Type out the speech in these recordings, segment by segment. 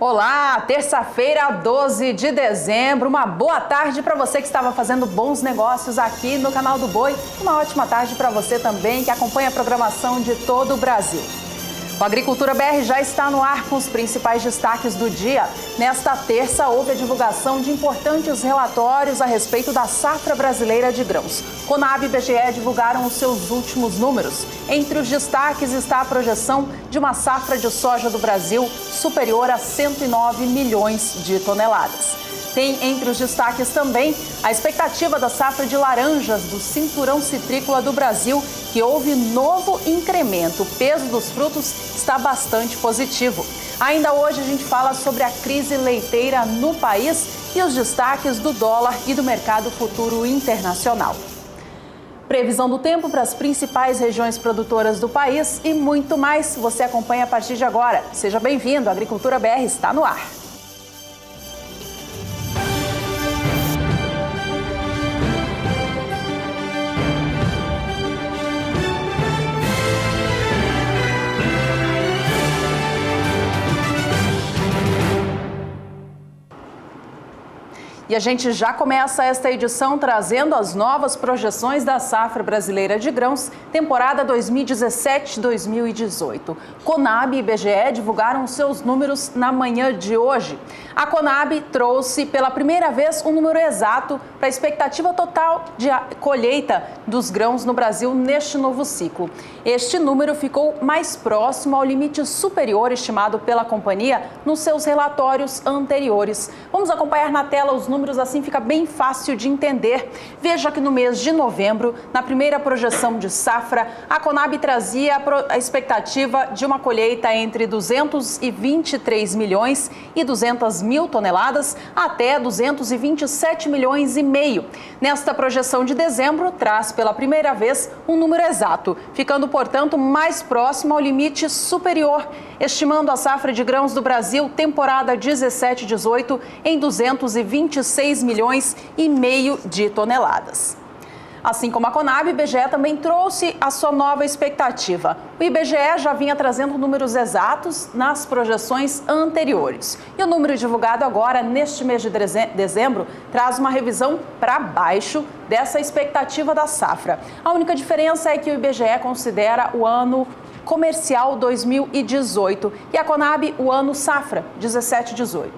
Olá, terça-feira, 12 de dezembro, uma boa tarde para você que estava fazendo bons negócios aqui no canal do Boi. Uma ótima tarde para você também que acompanha a programação de todo o Brasil. O Agricultura BR já está no ar com os principais destaques do dia. Nesta terça, houve a divulgação de importantes relatórios a respeito da safra brasileira de grãos. Conab e IBGE divulgaram os seus últimos números. Entre os destaques está a projeção de uma safra de soja do Brasil superior a 109 milhões de toneladas. Tem entre os destaques também a expectativa da safra de laranjas do cinturão citrícola do Brasil, que houve novo incremento. O peso dos frutos está bastante positivo. Ainda hoje a gente fala sobre a crise leiteira no país e os destaques do dólar e do mercado futuro internacional. Previsão do tempo para as principais regiões produtoras do país e muito mais você acompanha a partir de agora. Seja bem-vindo, a Agricultura BR está no ar. E a gente já começa esta edição trazendo as novas projeções da safra brasileira de grãos, temporada 2017-2018. Conab e IBGE divulgaram seus números na manhã de hoje. A Conab trouxe pela primeira vez um número exato para a expectativa total de colheita dos grãos no Brasil neste novo ciclo. Este número ficou mais próximo ao limite superior estimado pela companhia nos seus relatórios anteriores. Vamos acompanhar na tela os números, assim fica bem fácil de entender. Veja que no mês de novembro, na primeira projeção de safra, a Conab trazia a expectativa de uma colheita entre 223 milhões e 200 mil toneladas até 227 milhões e meio. Nesta projeção de dezembro, traz pela primeira vez um número exato, ficando, portanto, mais próximo ao limite superior, estimando a safra de grãos do Brasil, temporada 17-18, em 226 milhões e meio de toneladas. Assim como a Conab, o IBGE também trouxe a sua nova expectativa. O IBGE já vinha trazendo números exatos nas projeções anteriores. E o número divulgado agora, neste mês de dezembro, traz uma revisão para baixo dessa expectativa da safra. A única diferença é que o IBGE considera o ano comercial 2018 e a Conab o ano safra 17-18.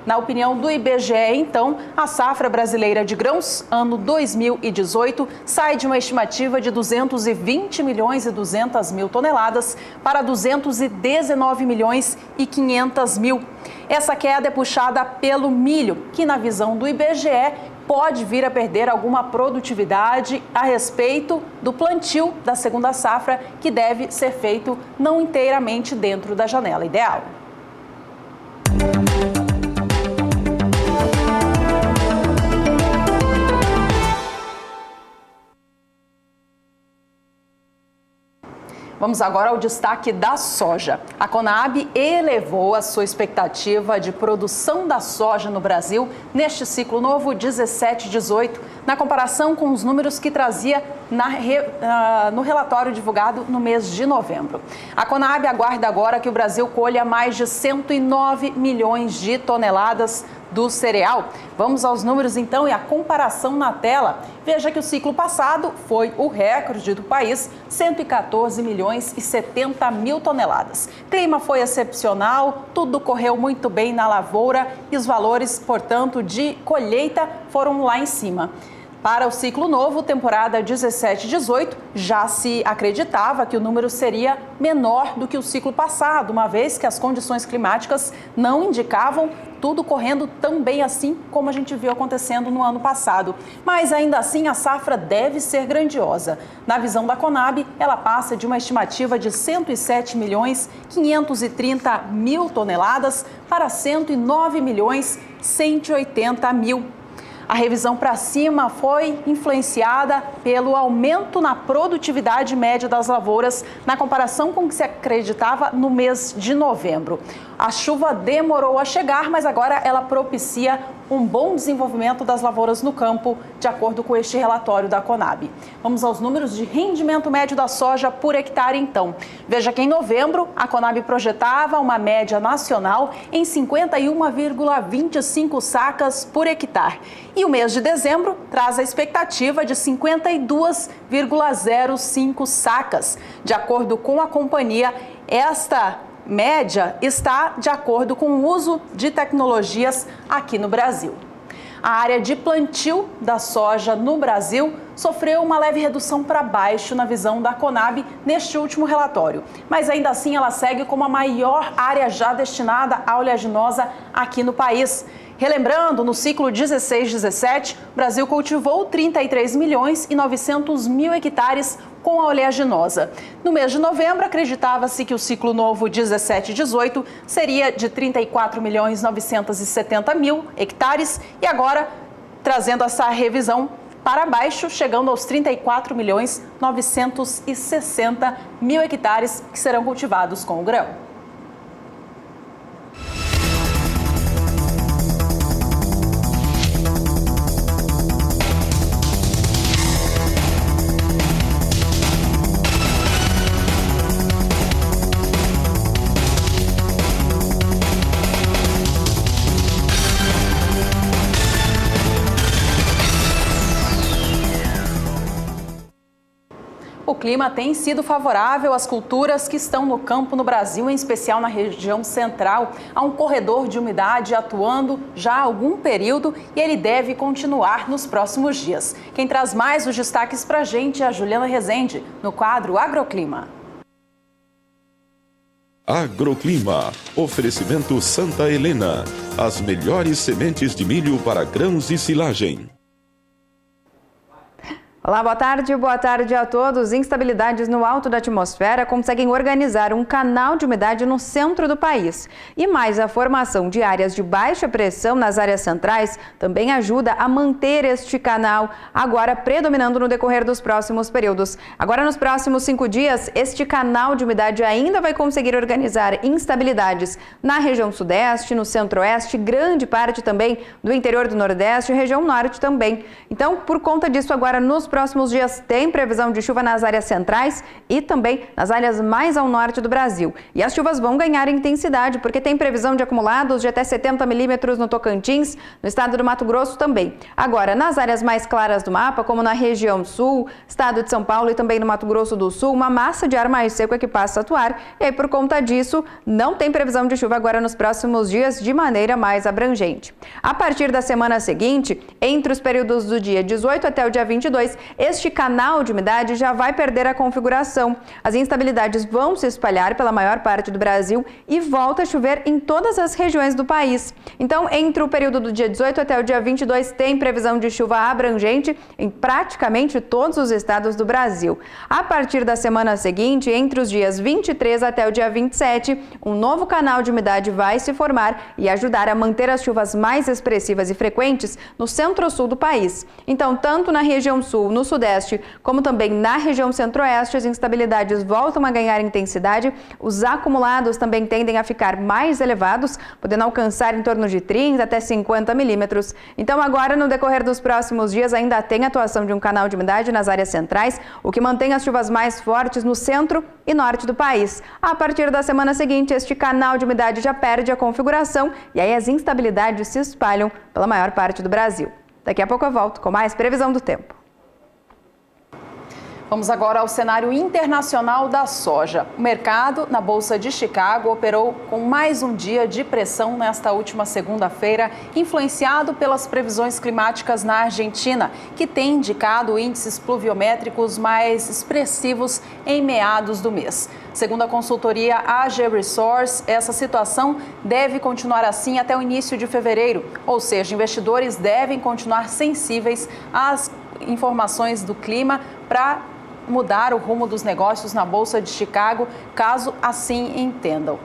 Na opinião do IBGE, então, a safra brasileira de grãos, ano 2018, sai de uma estimativa de 220 milhões e 200 mil toneladas para 219 milhões e 500 mil. Essa queda é puxada pelo milho, que na visão do IBGE pode vir a perder alguma produtividade a respeito do plantio da segunda safra, que deve ser feito não inteiramente dentro da janela ideal. Vamos agora ao destaque da soja. A Conab elevou a sua expectativa de produção da soja no Brasil neste ciclo novo 17-18, na comparação com os números que trazia no relatório divulgado no mês de novembro. A Conab aguarda agora que o Brasil colha mais de 109 milhões de toneladas do cereal. Vamos aos números então e a comparação na tela. Veja que o ciclo passado foi o recorde do país, 114 milhões e 70 mil toneladas. Clima foi excepcional, tudo correu muito bem na lavoura e os valores, portanto, de colheita foram lá em cima. Para o ciclo novo, temporada 17-18, já se acreditava que o número seria menor do que o ciclo passado, uma vez que as condições climáticas não indicavam tudo correndo tão bem assim como a gente viu acontecendo no ano passado. Mas ainda assim, a safra deve ser grandiosa. Na visão da Conab, ela passa de uma estimativa de 107 milhões 530 mil toneladas para 109 milhões 180 mil. A revisão para cima foi influenciada pelo aumento na produtividade média das lavouras na comparação com o que se acreditava no mês de novembro. A chuva demorou a chegar, mas agora ela propicia um bom desenvolvimento das lavouras no campo, de acordo com este relatório da Conab. Vamos aos números de rendimento médio da soja por hectare, então. Veja que em novembro, a Conab projetava uma média nacional em 51,25 sacas por hectare. E o mês de dezembro traz a expectativa de 52,05 sacas. De acordo com a companhia, esta média está de acordo com o uso de tecnologias aqui no Brasil. A área de plantio da soja no Brasil sofreu uma leve redução para baixo na visão da Conab neste último relatório, mas ainda assim ela segue como a maior área já destinada à oleaginosa aqui no país. Relembrando, no ciclo 16-17, o Brasil cultivou 33.900.000 hectares com a oleaginosa. No mês de novembro, acreditava-se que o ciclo novo 17-18 seria de 34.970.000 hectares e agora, trazendo essa revisão para baixo, chegando aos 34.960.000 hectares que serão cultivados com o grão. O clima tem sido favorável às culturas que estão no campo no Brasil, em especial na região central. Há um corredor de umidade atuando já há algum período e ele deve continuar nos próximos dias. Quem traz mais os destaques para a gente é a Juliana Rezende, no quadro Agroclima. Agroclima. Oferecimento Santa Helena. As melhores sementes de milho para grãos e silagem. Olá, boa tarde a todos. Instabilidades no alto da atmosfera conseguem organizar um canal de umidade no centro do país. E mais a formação de áreas de baixa pressão nas áreas centrais também ajuda a manter este canal agora predominando no decorrer dos próximos períodos. Agora, nos próximos 5 dias, este canal de umidade ainda vai conseguir organizar instabilidades na região sudeste, no centro-oeste, grande parte também do interior do nordeste e região norte também. Então, por conta disso, agora nos próximos dias tem previsão de chuva nas áreas centrais e também nas áreas mais ao norte do Brasil. E as chuvas vão ganhar intensidade porque tem previsão de acumulados de até 70 milímetros no Tocantins, no estado do Mato Grosso também. Agora, nas áreas mais claras do mapa, como na região sul, estado de São Paulo e também no Mato Grosso do Sul, uma massa de ar mais seco é que passa a atuar. E aí, por conta disso, não tem previsão de chuva agora nos próximos dias de maneira mais abrangente. A partir da semana seguinte, entre os períodos do dia 18 até o dia 22, este canal de umidade já vai perder a configuração. As instabilidades vão se espalhar pela maior parte do Brasil e volta a chover em todas as regiões do país. Então, entre o período do dia 18 até o dia 22, tem previsão de chuva abrangente em praticamente todos os estados do Brasil. A partir da semana seguinte, entre os dias 23 até o dia 27, um novo canal de umidade vai se formar e ajudar a manter as chuvas mais expressivas e frequentes no centro-sul do país. Então, tanto na região sul, no sudeste, como também na região centro-oeste, as instabilidades voltam a ganhar intensidade, os acumulados também tendem a ficar mais elevados, podendo alcançar em torno de 30 até 50 milímetros. Então agora, no decorrer dos próximos dias, ainda tem atuação de um canal de umidade nas áreas centrais, o que mantém as chuvas mais fortes no centro e norte do país. A partir da semana seguinte, este canal de umidade já perde a configuração e aí as instabilidades se espalham pela maior parte do Brasil. Daqui a pouco eu volto com mais previsão do tempo. Vamos agora ao cenário internacional da soja. O mercado na Bolsa de Chicago operou com mais um dia de pressão nesta última segunda-feira, influenciado pelas previsões climáticas na Argentina, que tem indicado índices pluviométricos mais expressivos em meados do mês. Segundo a consultoria AG Resource, essa situação deve continuar assim até o início de fevereiro, ou seja, investidores devem continuar sensíveis às informações do clima para mudar o rumo dos negócios na Bolsa de Chicago, caso assim entendam.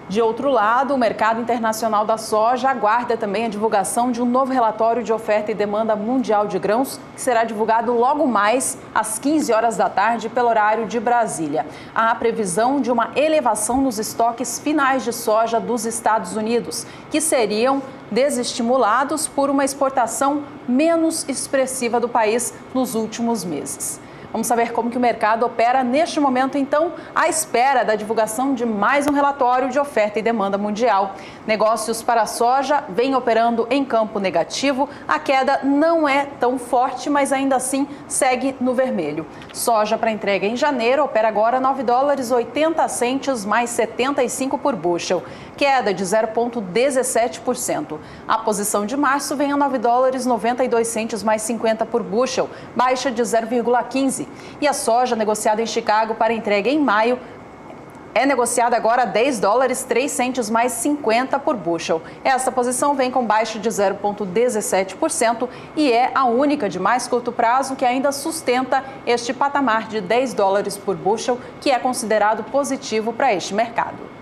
De outro lado, o mercado internacional da soja aguarda também a divulgação de um novo relatório de oferta e demanda mundial de grãos, que será divulgado logo mais às 15 horas da tarde pelo horário de Brasília. Há a previsão de uma elevação nos estoques finais de soja dos Estados Unidos, que seriam desestimulados por uma exportação menos expressiva do país nos últimos meses. Vamos saber como que o mercado opera neste momento, então, à espera da divulgação de mais um relatório de oferta e demanda mundial. Negócios para a soja vêm operando em campo negativo. A queda não é tão forte, mas ainda assim segue no vermelho. Soja para entrega em janeiro opera agora $9,80 mais 75 por bushel, queda de 0,17%. A posição de março vem a $9,92 mais 50 por bushel, baixa de 0,15%. E a soja negociada em Chicago para entrega em maio é negociada agora a $10,03 mais 50 por bushel. Essa posição vem com baixa de 0,17% e é a única de mais curto prazo que ainda sustenta este patamar de $10 por bushel, que é considerado positivo para este mercado.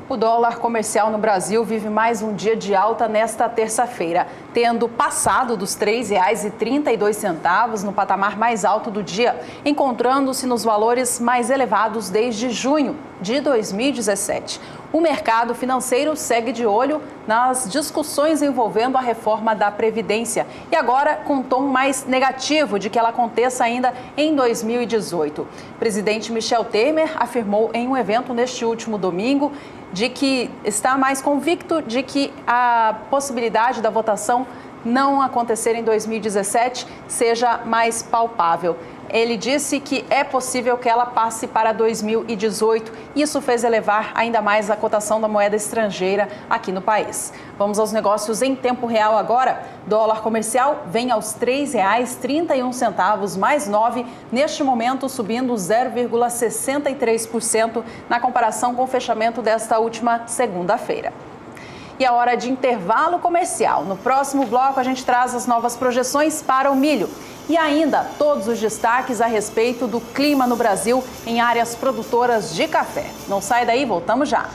O dólar comercial no Brasil vive mais um dia de alta nesta terça-feira, tendo passado dos R$ 3,32 no patamar mais alto do dia, encontrando-se nos valores mais elevados desde junho de 2017. O mercado financeiro segue de olho nas discussões envolvendo a reforma da Previdência e agora com um tom mais negativo de que ela aconteça ainda em 2018. O presidente Michel Temer afirmou em um evento neste último domingo de que está mais convicto de que a possibilidade da votação não acontecer em 2017 seja mais palpável. Ele disse que é possível que ela passe para 2018. Isso fez elevar ainda mais a cotação da moeda estrangeira aqui no país. Vamos aos negócios em tempo real agora. Dólar comercial vem aos R$ 3,31 mais 9, neste momento subindo 0,63% na comparação com o fechamento desta última segunda-feira. E a hora de intervalo comercial. No próximo bloco a gente traz as novas projeções para o milho. E ainda todos os destaques a respeito do clima no Brasil em áreas produtoras de café. Não sai daí, voltamos já.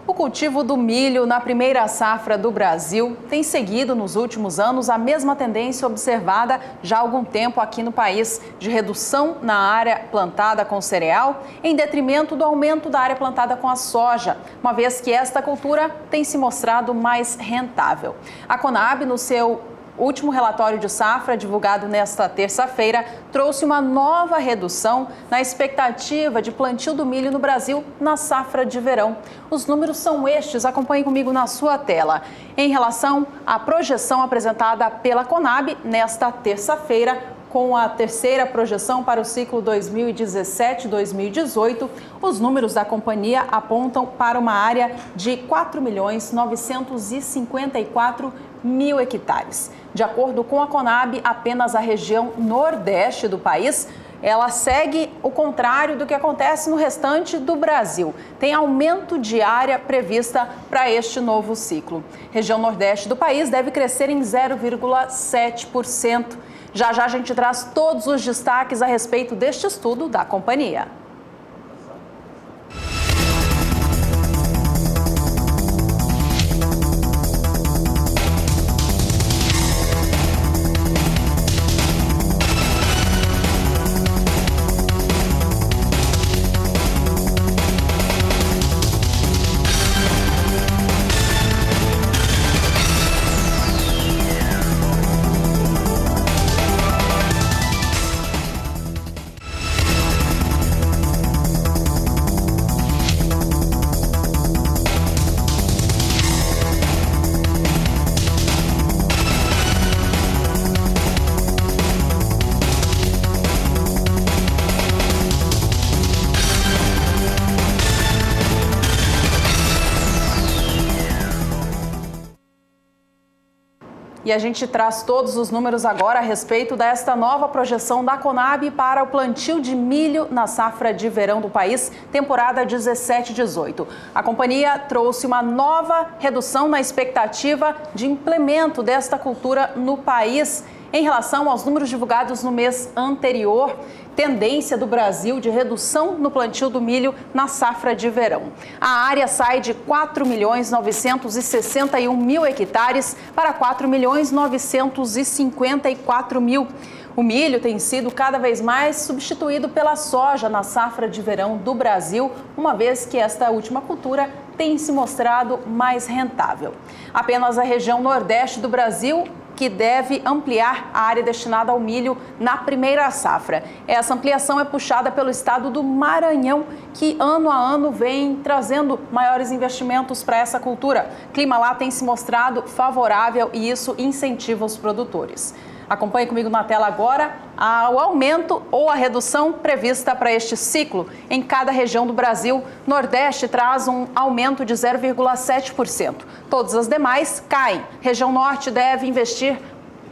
O cultivo do milho na primeira safra do Brasil tem seguido nos últimos anos a mesma tendência observada já há algum tempo aqui no país, de redução na área plantada com cereal, em detrimento do aumento da área plantada com a soja, uma vez que esta cultura tem se mostrado mais rentável. A Conab, no seu último relatório de safra, divulgado nesta terça-feira, trouxe uma nova redução na expectativa de plantio do milho no Brasil na safra de verão. Os números são estes, acompanhe comigo na sua tela. Em relação à projeção apresentada pela Conab nesta terça-feira, com a terceira projeção para o ciclo 2017-2018, os números da companhia apontam para uma área de 4.954.000 hectares. De acordo com a Conab, apenas a região nordeste do país, ela segue o contrário do que acontece no restante do Brasil. Tem aumento de área prevista para este novo ciclo. Região nordeste do país deve crescer em 0,7%. Já já a gente traz todos os destaques a respeito deste estudo da companhia. E a gente traz todos os números agora a respeito desta nova projeção da Conab para o plantio de milho na safra de verão do país, temporada 17-18. A companhia trouxe uma nova redução na expectativa de implemento desta cultura no país em relação aos números divulgados no mês anterior. Tendência do Brasil de redução no plantio do milho na safra de verão. A área sai de 4.961.000 hectares para 4.954.000. O milho tem sido cada vez mais substituído pela soja na safra de verão do Brasil, uma vez que esta última cultura tem se mostrado mais rentável. Apenas a região nordeste do Brasil que deve ampliar a área destinada ao milho na primeira safra. Essa ampliação é puxada pelo estado do Maranhão, que ano a ano vem trazendo maiores investimentos para essa cultura. O clima lá tem se mostrado favorável e isso incentiva os produtores. Acompanhe comigo na tela agora o aumento ou a redução prevista para este ciclo em cada região do Brasil. Nordeste traz um aumento de 0,7%. Todas as demais caem. Região Norte deve investir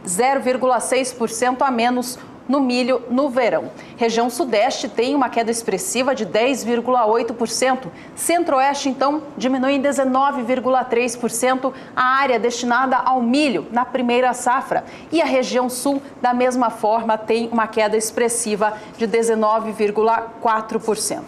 0,6% a menos no milho no verão. Região Sudeste tem uma queda expressiva de 10,8%. Centro-Oeste, então, diminui em 19,3% a área destinada ao milho na primeira safra. E a região Sul, da mesma forma, tem uma queda expressiva de 19,4%.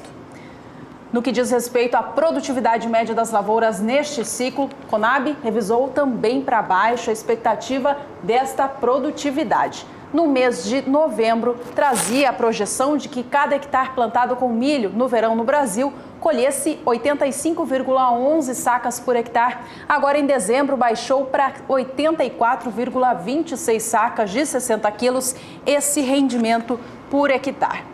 No que diz respeito à produtividade média das lavouras neste ciclo, Conab revisou também para baixo a expectativa desta produtividade. No mês de novembro, trazia a projeção de que cada hectare plantado com milho no verão no Brasil colhesse 85,11 sacas por hectare. Agora, em dezembro, baixou para 84,26 sacas de 60 quilos esse rendimento por hectare.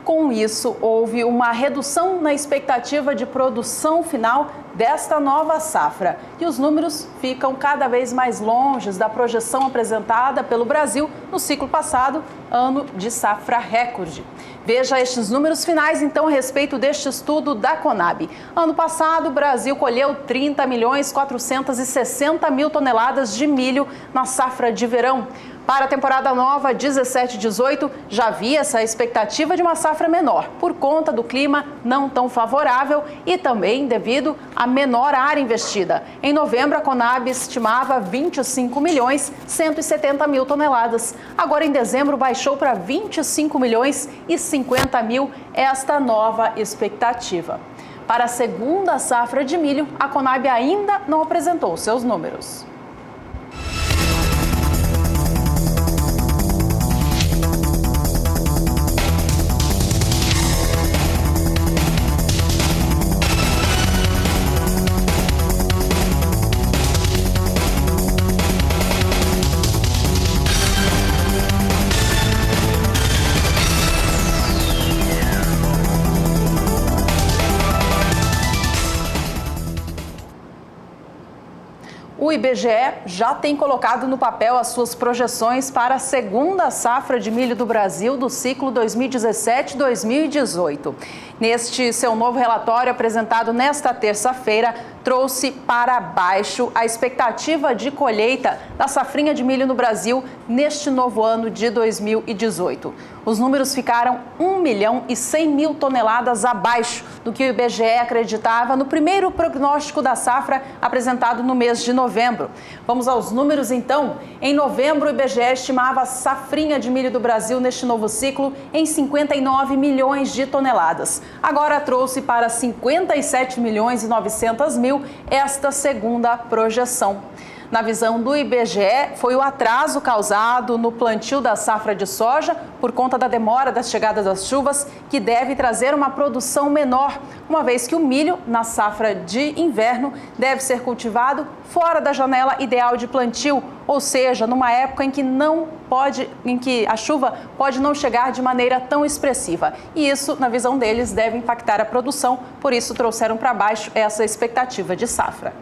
Com isso, houve uma redução na expectativa de produção final desta nova safra. E os números ficam cada vez mais longe da projeção apresentada pelo Brasil no ciclo passado, ano de safra recorde. Veja estes números finais, então, a respeito deste estudo da Conab. Ano passado, o Brasil colheu 30.460.000 toneladas de milho na safra de verão. Para a temporada nova 17-18, já havia essa expectativa de uma safra menor, por conta do clima não tão favorável e também devido à menor área investida. Em novembro, a Conab estimava 25.170.000 toneladas. Agora, em dezembro, baixou para 25.050.000 esta nova expectativa. Para a segunda safra de milho, a Conab ainda não apresentou seus números. O IBGE já tem colocado no papel as suas projeções para a segunda safra de milho do Brasil do ciclo 2017-2018. Neste seu novo relatório apresentado nesta terça-feira, trouxe para baixo a expectativa de colheita da safrinha de milho no Brasil neste novo ano de 2018. Os números ficaram 1.100.000 toneladas abaixo do que o IBGE acreditava no primeiro prognóstico da safra apresentado no mês de novembro. Vamos aos números então. Em novembro, o IBGE estimava a safrinha de milho do Brasil neste novo ciclo em 59 milhões de toneladas. Agora trouxe para 57.900.000 esta segunda projeção. Na visão do IBGE, foi o atraso causado no plantio da safra de soja por conta da demora da chegada das chuvas que deve trazer uma produção menor, uma vez que o milho na safra de inverno deve ser cultivado fora da janela ideal de plantio, ou seja, numa época em que a chuva pode não chegar de maneira tão expressiva. E isso, na visão deles, deve impactar a produção, por isso trouxeram para baixo essa expectativa de safra.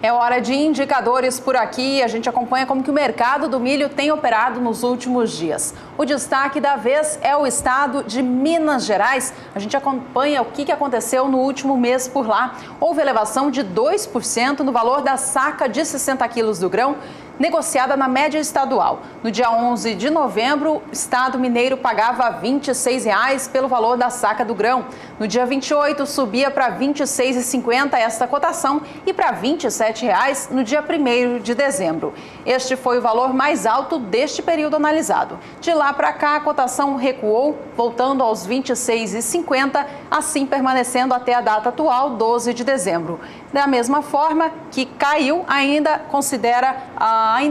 É hora de indicadores por aqui. A gente acompanha como que o mercado do milho tem operado nos últimos dias. O destaque da vez é o estado de Minas Gerais. A gente acompanha o que aconteceu no último mês por lá. Houve elevação de 2% no valor da saca de 60 quilos do grão, negociada na média estadual. No dia 11 de novembro, o Estado mineiro pagava R$ 26,00 pelo valor da saca do grão. No dia 28, subia para R$ 26,50 esta cotação e para R$ 27,00 no dia 1º de dezembro. Este foi o valor mais alto deste período analisado. De lá para cá, a cotação recuou, voltando aos R$ 26,50, assim permanecendo até a data atual, 12 de dezembro. Da mesma forma que caiu, ainda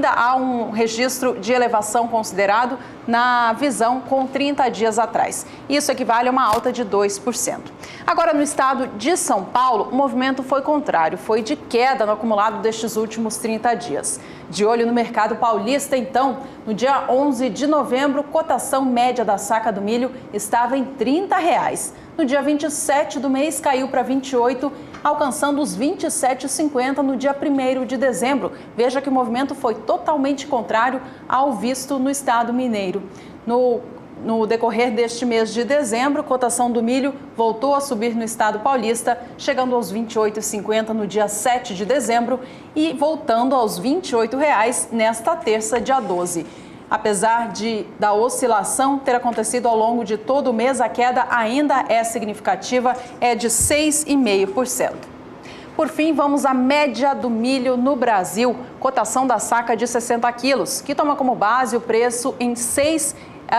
há um registro de elevação considerado na visão com 30 dias atrás. Isso equivale a uma alta de 2%. Agora, no estado de São Paulo, o movimento foi contrário, foi de queda no acumulado destes últimos 30 dias. De olho no mercado paulista, então, no dia 11 de novembro, cotação média da saca do milho estava em R$ 30,00. No dia 27 do mês, caiu para 28, alcançando os R$ 27,50 no dia 1º de dezembro. Veja que o movimento foi totalmente contrário ao visto no estado mineiro. No decorrer deste mês de dezembro, a cotação do milho voltou a subir no estado paulista, chegando aos R$ 28,50 no dia 7 de dezembro e voltando aos R$ 28,00 nesta terça, dia 12. Apesar da oscilação ter acontecido ao longo de todo o mês, a queda ainda é significativa, é de 6,5%. Por fim, vamos à média do milho no Brasil, cotação da saca de 60 quilos, que toma como base o preço em 6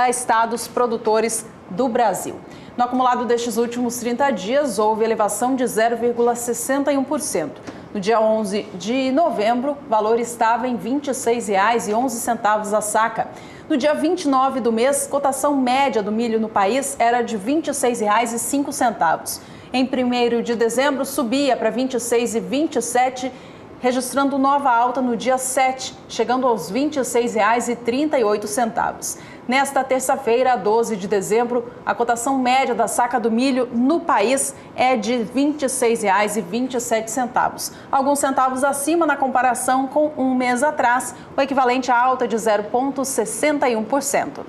estados produtores do Brasil. No acumulado destes últimos 30 dias, houve elevação de 0,61%. No dia 11 de novembro, o valor estava em R$ 26,11 a saca. No dia 29 do mês, cotação média do milho no país era de R$ 26,05. Em 1º de dezembro, subia para R$ 26,27, registrando nova alta no dia 7, chegando aos R$ 26,38. Nesta terça-feira, 12 de dezembro, a cotação média da saca do milho no país é de R$ 26,27. Alguns centavos acima na comparação com um mês atrás, o equivalente à alta de 0,61%.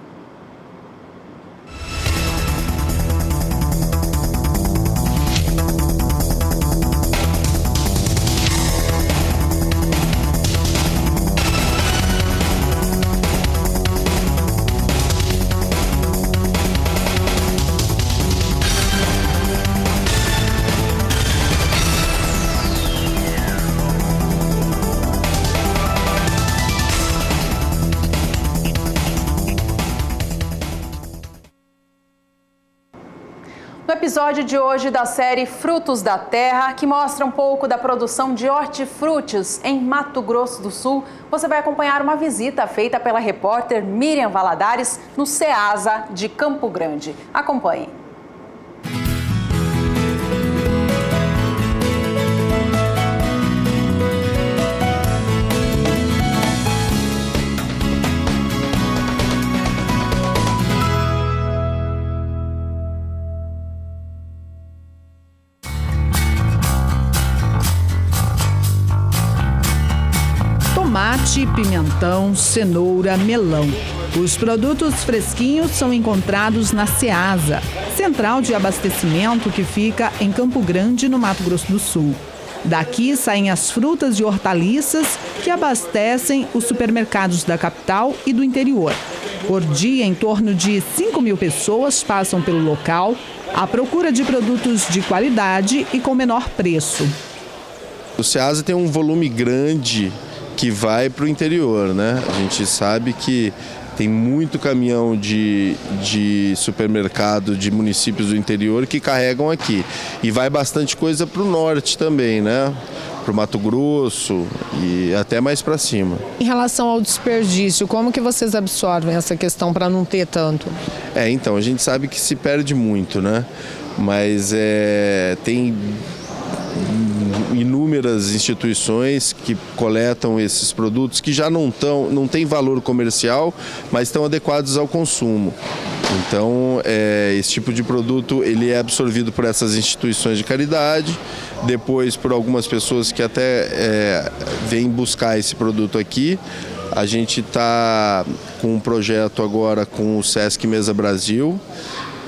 No episódio de hoje da série Frutos da Terra, que mostra um pouco da produção de hortifrutis em Mato Grosso do Sul, você vai acompanhar uma visita feita pela repórter Miriam Valadares no Ceasa de Campo Grande. Acompanhe. Tomate, pimentão, cenoura, melão. Os produtos fresquinhos são encontrados na Ceasa, central de abastecimento que fica em Campo Grande, no Mato Grosso do Sul. Daqui saem as frutas e hortaliças que abastecem os supermercados da capital e do interior. Por dia, em torno de 5.000 pessoas passam pelo local à procura de produtos de qualidade e com menor preço. O Ceasa tem um volume grande que vai para o interior, né? A gente sabe que tem muito caminhão de supermercado de municípios do interior que carregam aqui. E vai bastante coisa para o norte também, né? Para o Mato Grosso e até mais para cima. Em relação ao desperdício, como que vocês absorvem essa questão para não ter tanto? Então, a gente sabe que se perde muito, né? Mas tem inúmeras instituições que coletam esses produtos que já não têm valor comercial, mas estão adequados ao consumo. Então, esse tipo de produto ele é absorvido por essas instituições de caridade, depois por algumas pessoas que até vêm buscar esse produto aqui. A gente está com um projeto agora com o Sesc Mesa Brasil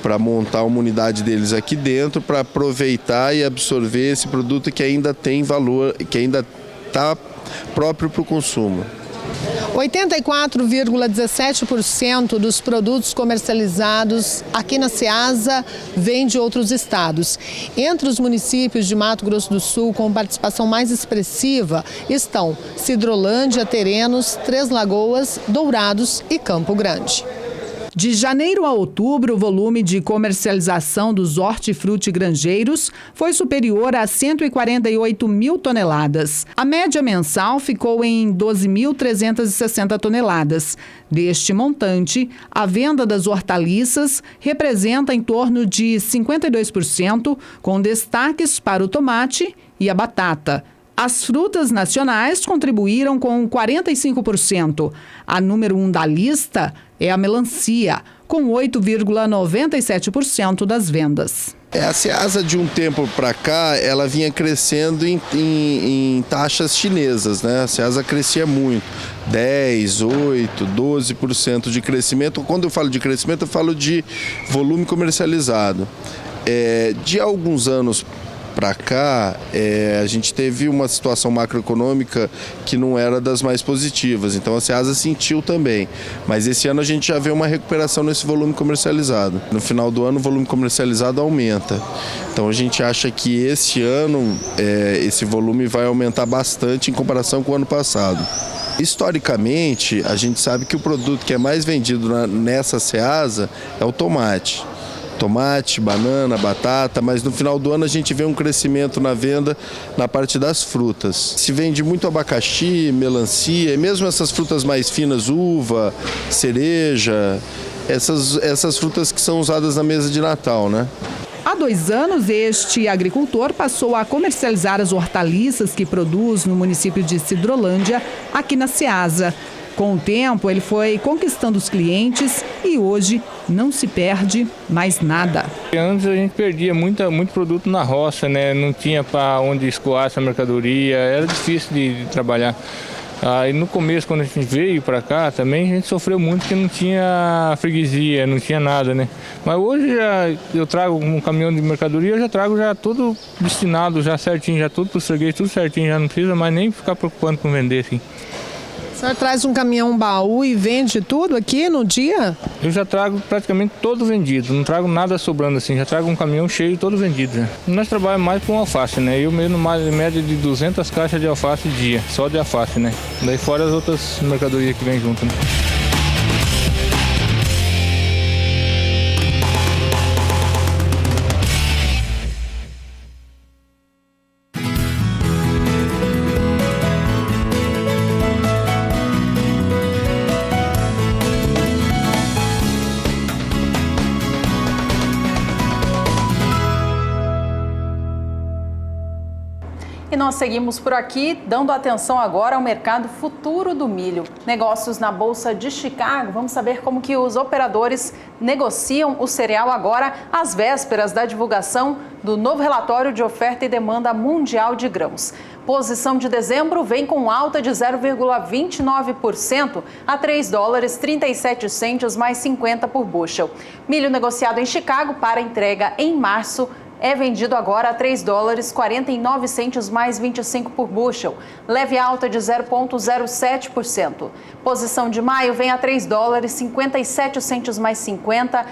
para montar uma unidade deles aqui dentro para aproveitar e absorver esse produto que ainda tem valor, que ainda está próprio para o consumo. 84,17% dos produtos comercializados aqui na Ceasa vêm de outros estados. Entre os municípios de Mato Grosso do Sul com participação mais expressiva estão Sidrolândia, Terenos, Três Lagoas, Dourados e Campo Grande. De janeiro a outubro, o volume de comercialização dos hortifruti-granjeiros foi superior a 148 mil toneladas. A média mensal ficou em 12.360 toneladas. Deste montante, a venda das hortaliças representa em torno de 52%, com destaques para o tomate e a batata. As frutas nacionais contribuíram com 45%. A número 1 da lista é a melancia, com 8,97% das vendas. A Ceasa, de um tempo para cá, ela vinha crescendo em taxas chinesas, né? A Ceasa crescia muito, 10, 8, 12% de crescimento. Quando eu falo de crescimento, eu falo de volume comercializado. De alguns anos para cá, a gente teve uma situação macroeconômica que não era das mais positivas, então a Ceasa sentiu também, mas esse ano a gente já vê uma recuperação nesse volume comercializado. No final do ano o volume comercializado aumenta, então a gente acha que esse ano esse volume vai aumentar bastante em comparação com o ano passado. Historicamente, a gente sabe que o produto que é mais vendido nessa Ceasa é o tomate. Tomate, banana, batata, mas no final do ano a gente vê um crescimento na venda na parte das frutas. Se vende muito abacaxi, melancia, e mesmo essas frutas mais finas, uva, cereja, essas frutas que são usadas na mesa de Natal, né? Há 2 anos, este agricultor passou a comercializar as hortaliças que produz no município de Sidrolândia, aqui na Ceasa. Com o tempo, ele foi conquistando os clientes e hoje não se perde mais nada. Antes a gente perdia muito produto na roça, né? Não tinha para onde escoar essa mercadoria, era difícil de trabalhar. E no começo, quando a gente veio para cá, também a gente sofreu muito porque não tinha freguesia, não tinha nada, né? Mas hoje eu trago um caminhão de mercadoria, eu já trago já tudo destinado, já certinho, já tudo para os fregueses, tudo certinho, já não precisa mais nem ficar preocupando com vender, assim. O senhor traz um caminhão baú e vende tudo aqui no dia? Eu já trago praticamente todo vendido, não trago nada sobrando assim, já trago um caminhão cheio todo vendido. Né? Nós trabalhamos mais com alface, né? Eu mesmo mais em média de 200 caixas de alface dia, só de alface, né? Daí fora as outras mercadorias que vem junto, né? E nós seguimos por aqui, dando atenção agora ao mercado futuro do milho. Negócios na Bolsa de Chicago. Vamos saber como que os operadores negociam o cereal agora, às vésperas da divulgação do novo relatório de oferta e demanda mundial de grãos. Posição de dezembro vem com alta de 0,29% a $3,37 mais 50 por bushel. Milho negociado em Chicago para entrega em março é vendido agora a $3,49 mais 25 por bushel, leve alta de 0,07%. Posição de maio vem a $3,57 mais 50,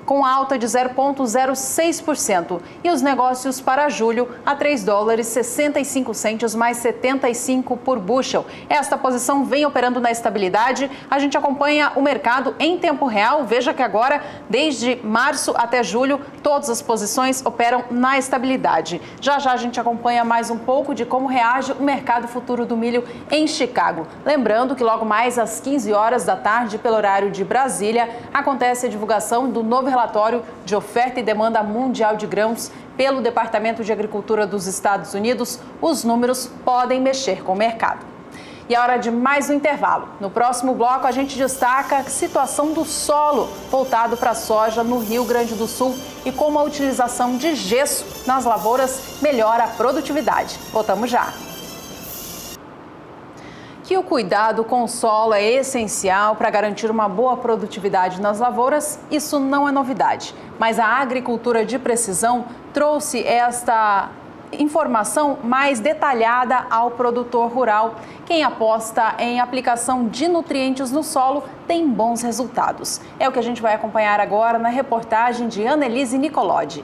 com alta de 0,06%. E os negócios para julho a $3,65 mais 75 por bushel. Esta posição vem operando na estabilidade. A gente acompanha o mercado em tempo real. Veja que agora, desde março até julho, todas as posições operam na estabilidade. Já já a gente acompanha mais um pouco de como reage o mercado futuro do milho em Chicago. Lembrando que logo mais às 15 horas da tarde, pelo horário de Brasília, acontece a divulgação do novo relatório de oferta e demanda mundial de grãos pelo Departamento de Agricultura dos Estados Unidos. Os números podem mexer com o mercado. E é hora de mais um intervalo. No próximo bloco, a gente destaca a situação do solo voltado para a soja no Rio Grande do Sul e como a utilização de gesso nas lavouras melhora a produtividade. Voltamos já. Que o cuidado com o solo é essencial para garantir uma boa produtividade nas lavouras, isso não é novidade. Mas a agricultura de precisão trouxe esta informação mais detalhada ao produtor rural. Quem aposta em aplicação de nutrientes no solo tem bons resultados. É o que a gente vai acompanhar agora na reportagem de Annelise Nicolodi.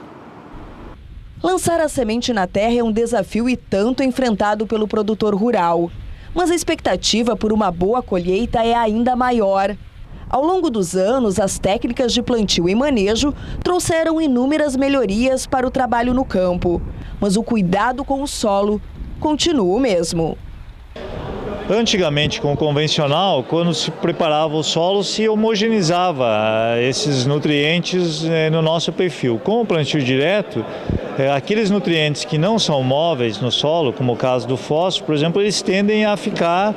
Lançar a semente na terra é um desafio e tanto enfrentado pelo produtor rural. Mas a expectativa por uma boa colheita é ainda maior. Ao longo dos anos, as técnicas de plantio e manejo trouxeram inúmeras melhorias para o trabalho no campo. Mas o cuidado com o solo continua o mesmo. Antigamente, com o convencional, quando se preparava o solo, se homogeneizava esses nutrientes no nosso perfil. Com o plantio direto, aqueles nutrientes que não são móveis no solo, como o caso do fósforo, por exemplo, eles tendem a ficar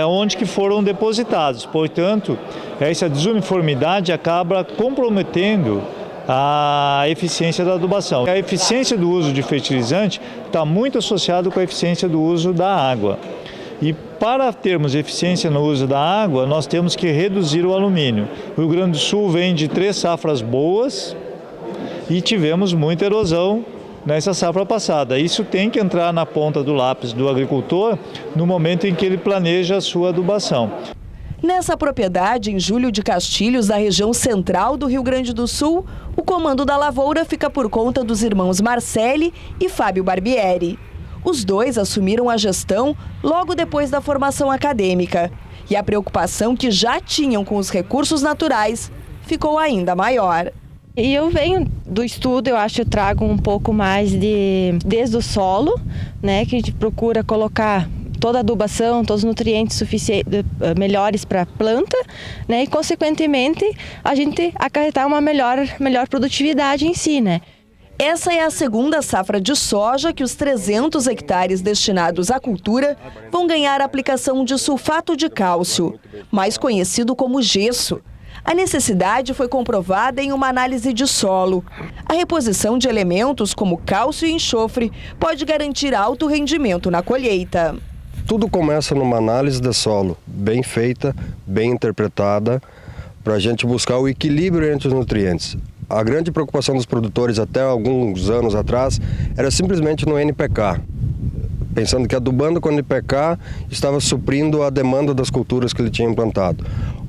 onde que foram depositados. Portanto, essa desuniformidade acaba comprometendo a eficiência da adubação. A eficiência do uso de fertilizante está muito associada com a eficiência do uso da água. E para termos eficiência no uso da água, nós temos que reduzir o alumínio. O Rio Grande do Sul vem de 3 safras boas e tivemos muita erosão nessa safra passada. Isso tem que entrar na ponta do lápis do agricultor no momento em que ele planeja a sua adubação. Nessa propriedade, em Júlio de Castilhos, da região central do Rio Grande do Sul, o comando da lavoura fica por conta dos irmãos Marcele e Fábio Barbieri. Os dois assumiram a gestão logo depois da formação acadêmica. E a preocupação que já tinham com os recursos naturais ficou ainda maior. E eu venho do estudo, eu acho que eu trago um pouco mais desde o solo, né, que a gente procura colocar toda a adubação, todos os nutrientes melhores para a planta, né, e consequentemente a gente acarretar uma melhor produtividade em si, né. Essa é a segunda safra de soja que os 300 hectares destinados à cultura vão ganhar a aplicação de sulfato de cálcio, mais conhecido como gesso. A necessidade foi comprovada em uma análise de solo. A reposição de elementos como cálcio e enxofre pode garantir alto rendimento na colheita. Tudo começa numa análise de solo bem feita, bem interpretada, para a gente buscar o equilíbrio entre os nutrientes. A grande preocupação dos produtores até alguns anos atrás era simplesmente no NPK, pensando que adubando com NPK estava suprindo a demanda das culturas que ele tinha implantado.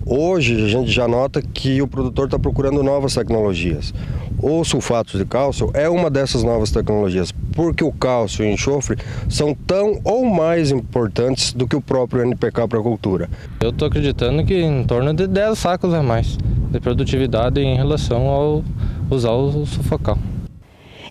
Hoje a gente já nota que o produtor está procurando novas tecnologias. O sulfato de cálcio é uma dessas novas tecnologias, porque o cálcio e o enxofre são tão ou mais importantes do que o próprio NPK para a cultura. Eu estou acreditando que em torno de 10 sacos a mais de produtividade em relação ao usar o sulfocal.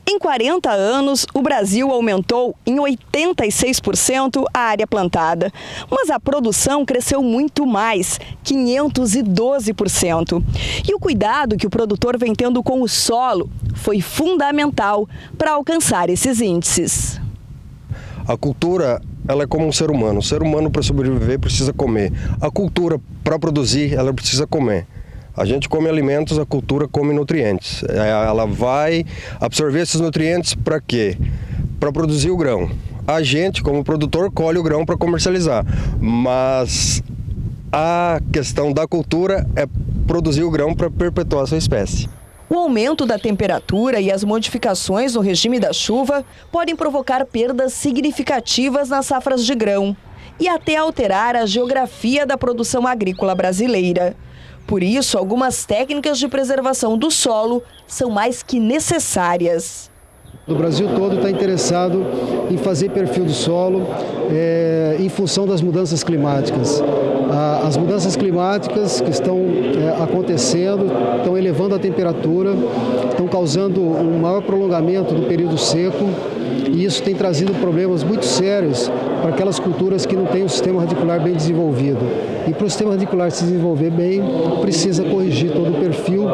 Em 40 anos, o Brasil aumentou em 86% a área plantada, mas a produção cresceu muito mais, 512%. E o cuidado que o produtor vem tendo com o solo foi fundamental para alcançar esses índices. A cultura, ela é como um ser humano. O ser humano, para sobreviver, precisa comer. A cultura, para produzir, ela precisa comer. A gente come alimentos, a cultura come nutrientes. Ela vai absorver esses nutrientes para quê? Para produzir o grão. A gente, como produtor, colhe o grão para comercializar. Mas a questão da cultura é produzir o grão para perpetuar a sua espécie. O aumento da temperatura e as modificações no regime da chuva podem provocar perdas significativas nas safras de grão e até alterar a geografia da produção agrícola brasileira. Por isso, algumas técnicas de preservação do solo são mais que necessárias. O Brasil todo está interessado em fazer perfil do solo em função das mudanças climáticas. As mudanças climáticas que estão acontecendo estão elevando a temperatura, estão causando um maior prolongamento do período seco e isso tem trazido problemas muito sérios para aquelas culturas que não têm um sistema radicular bem desenvolvido. E para o sistema radicular se desenvolver bem, precisa corrigir todo o perfil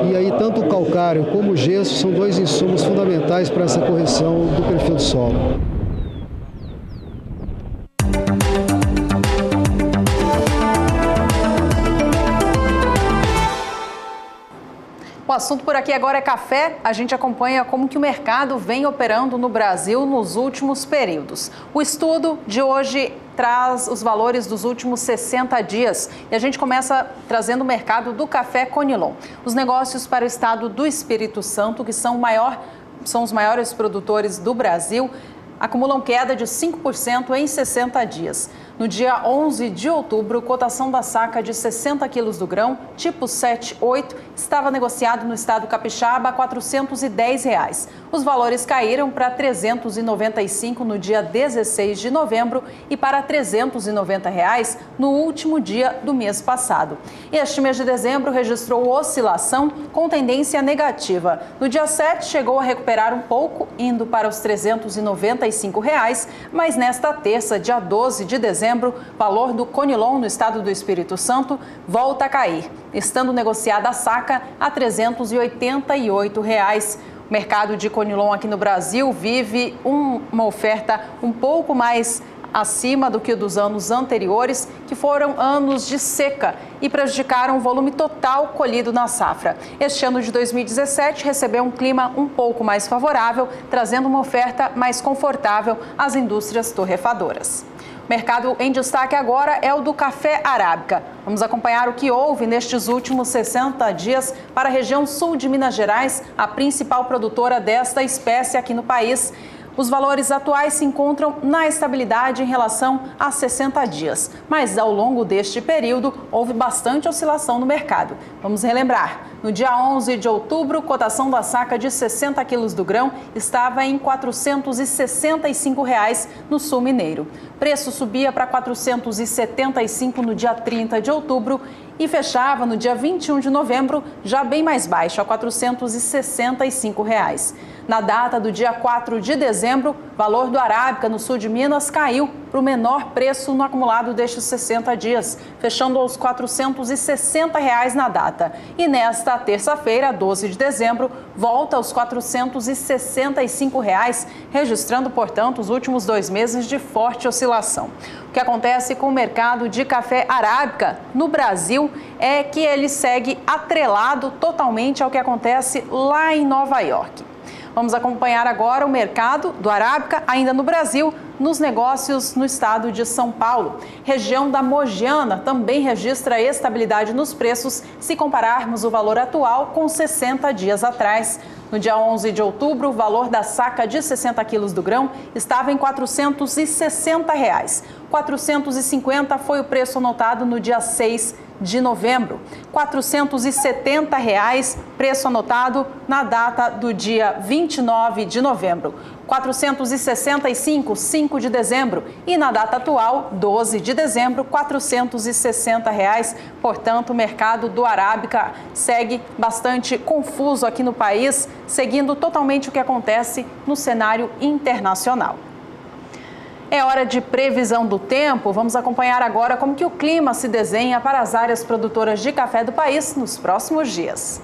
e aí tanto o calcário como o gesso são dois insumos fundamentais para essa correção do perfil do solo. assunto por aqui agora é café. A gente acompanha como que o mercado vem operando no Brasil nos últimos períodos. O estudo de hoje traz os valores dos últimos 60 dias e a gente começa trazendo o mercado do café Conilon. Os negócios para o estado do Espírito Santo, que são os maiores produtores do Brasil, acumulam queda de 5% em 60 dias. No dia 11 de outubro, cotação da saca de 60 quilos do grão, tipo 78, estava negociado no estado capixaba a R$ 410. Os valores caíram para R$ 395 no dia 16 de novembro e para R$ 390 no último dia do mês passado. Este mês de dezembro registrou oscilação com tendência negativa. No dia 7 chegou a recuperar um pouco, indo para os R$ 395, mas nesta terça, dia 12 de dezembro, o valor do Conilon no estado do Espírito Santo volta a cair, estando negociada a saca a R$ 388. O mercado de Conilon aqui no Brasil vive uma oferta um pouco mais acima do que o dos anos anteriores, que foram anos de seca e prejudicaram o volume total colhido na safra. Este ano de 2017 recebeu um clima um pouco mais favorável, trazendo uma oferta mais confortável às indústrias torrefadoras. O mercado em destaque agora é o do café arábica. Vamos acompanhar o que houve nestes últimos 60 dias para a região sul de Minas Gerais, a principal produtora desta espécie aqui no país. Os valores atuais se encontram na estabilidade em relação a 60 dias, mas ao longo deste período houve bastante oscilação no mercado. Vamos relembrar, no dia 11 de outubro, cotação da saca de 60 quilos do grão estava em R$ 465 no sul mineiro. Preço subia para R$ 475 no dia 30 de outubro e fechava no dia 21 de novembro, já bem mais baixo, a R$ 465. Na data do dia 4 de dezembro, o valor do arábica no sul de Minas caiu para o menor preço no acumulado destes 60 dias, fechando aos R$ 460 na data. E nesta terça-feira, 12 de dezembro, volta aos R$ 465, registrando, portanto, os últimos 2 meses de forte oscilação. O que acontece com o mercado de café arábica no Brasil é que ele segue atrelado totalmente ao que acontece lá em Nova York. Vamos acompanhar agora o mercado do arábica, ainda no Brasil, nos negócios no estado de São Paulo. Região da Mogiana também registra estabilidade nos preços se compararmos o valor atual com 60 dias atrás. No dia 11 de outubro, o valor da saca de 60 quilos do grão estava em R$ 460. R$ 450 foi o preço anotado no dia 6 de novembro. R$ 470, preço anotado na data do dia 29 de novembro. R$ 465, 5 de dezembro. E na data atual, 12 de dezembro, R$ 460. Portanto, o mercado do arábica segue bastante confuso aqui no país, seguindo totalmente o que acontece no cenário internacional. É hora de previsão do tempo. Vamos acompanhar agora como que o clima se desenha para as áreas produtoras de café do país nos próximos dias.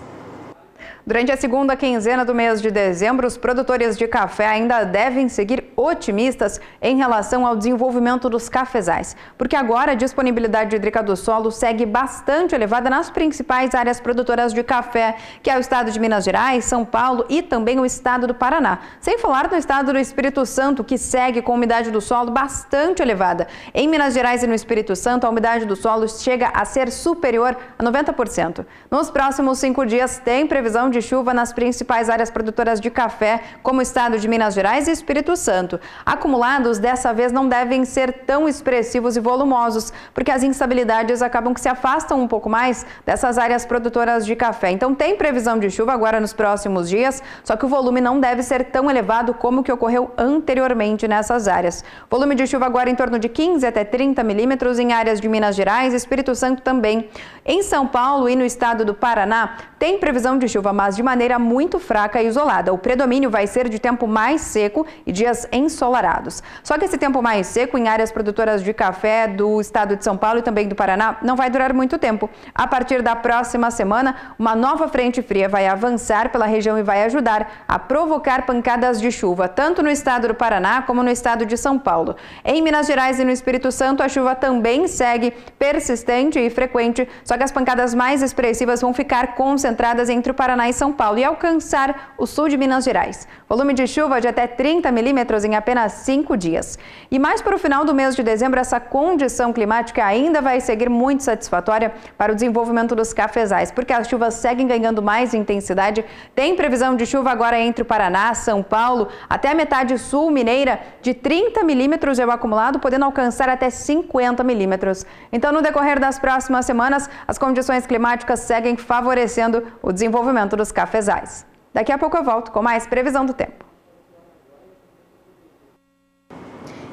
Durante a segunda quinzena do mês de dezembro, os produtores de café ainda devem seguir otimistas em relação ao desenvolvimento dos cafezais, porque agora a disponibilidade hídrica do solo segue bastante elevada nas principais áreas produtoras de café, que é o estado de Minas Gerais, São Paulo e também o estado do Paraná. Sem falar no estado do Espírito Santo, que segue com umidade do solo bastante elevada. Em Minas Gerais e no Espírito Santo, a umidade do solo chega a ser superior a 90%. Nos próximos 5 dias, tem previsão de chuva nas principais áreas produtoras de café, como o estado de Minas Gerais e Espírito Santo. Acumulados, dessa vez, não devem ser tão expressivos e volumosos, porque as instabilidades acabam que se afastam um pouco mais dessas áreas produtoras de café. Então, tem previsão de chuva agora nos próximos dias, só que o volume não deve ser tão elevado como o que ocorreu anteriormente nessas áreas. Volume de chuva agora em torno de 15 até 30 milímetros em áreas de Minas Gerais e Espírito Santo também. Em São Paulo e no estado do Paraná, tem previsão de chuva, mas de maneira muito fraca e isolada. O predomínio vai ser de tempo mais seco e dias ensolarados. Só que esse tempo mais seco em áreas produtoras de café do estado de São Paulo e também do Paraná não vai durar muito tempo. A partir da próxima semana, uma nova frente fria vai avançar pela região e vai ajudar a provocar pancadas de chuva, tanto no estado do Paraná como no estado de São Paulo. Em Minas Gerais e no Espírito Santo, a chuva também segue persistente e frequente, só que as pancadas mais expressivas vão ficar concentradas entre o Paraná Paraná e São Paulo e alcançar o sul de Minas Gerais. Volume de chuva de até 30 milímetros em apenas 5 dias. E mais para o final do mês de dezembro, essa condição climática ainda vai seguir muito satisfatória para o desenvolvimento dos cafezais, porque as chuvas seguem ganhando mais intensidade. Tem previsão de chuva agora entre o Paraná, São Paulo, até a metade sul mineira, de 30 milímetros é o acumulado, podendo alcançar até 50 milímetros. Então, no decorrer das próximas semanas, as condições climáticas seguem favorecendo o desenvolvimento dos cafezais. Daqui a pouco eu volto com mais previsão do tempo.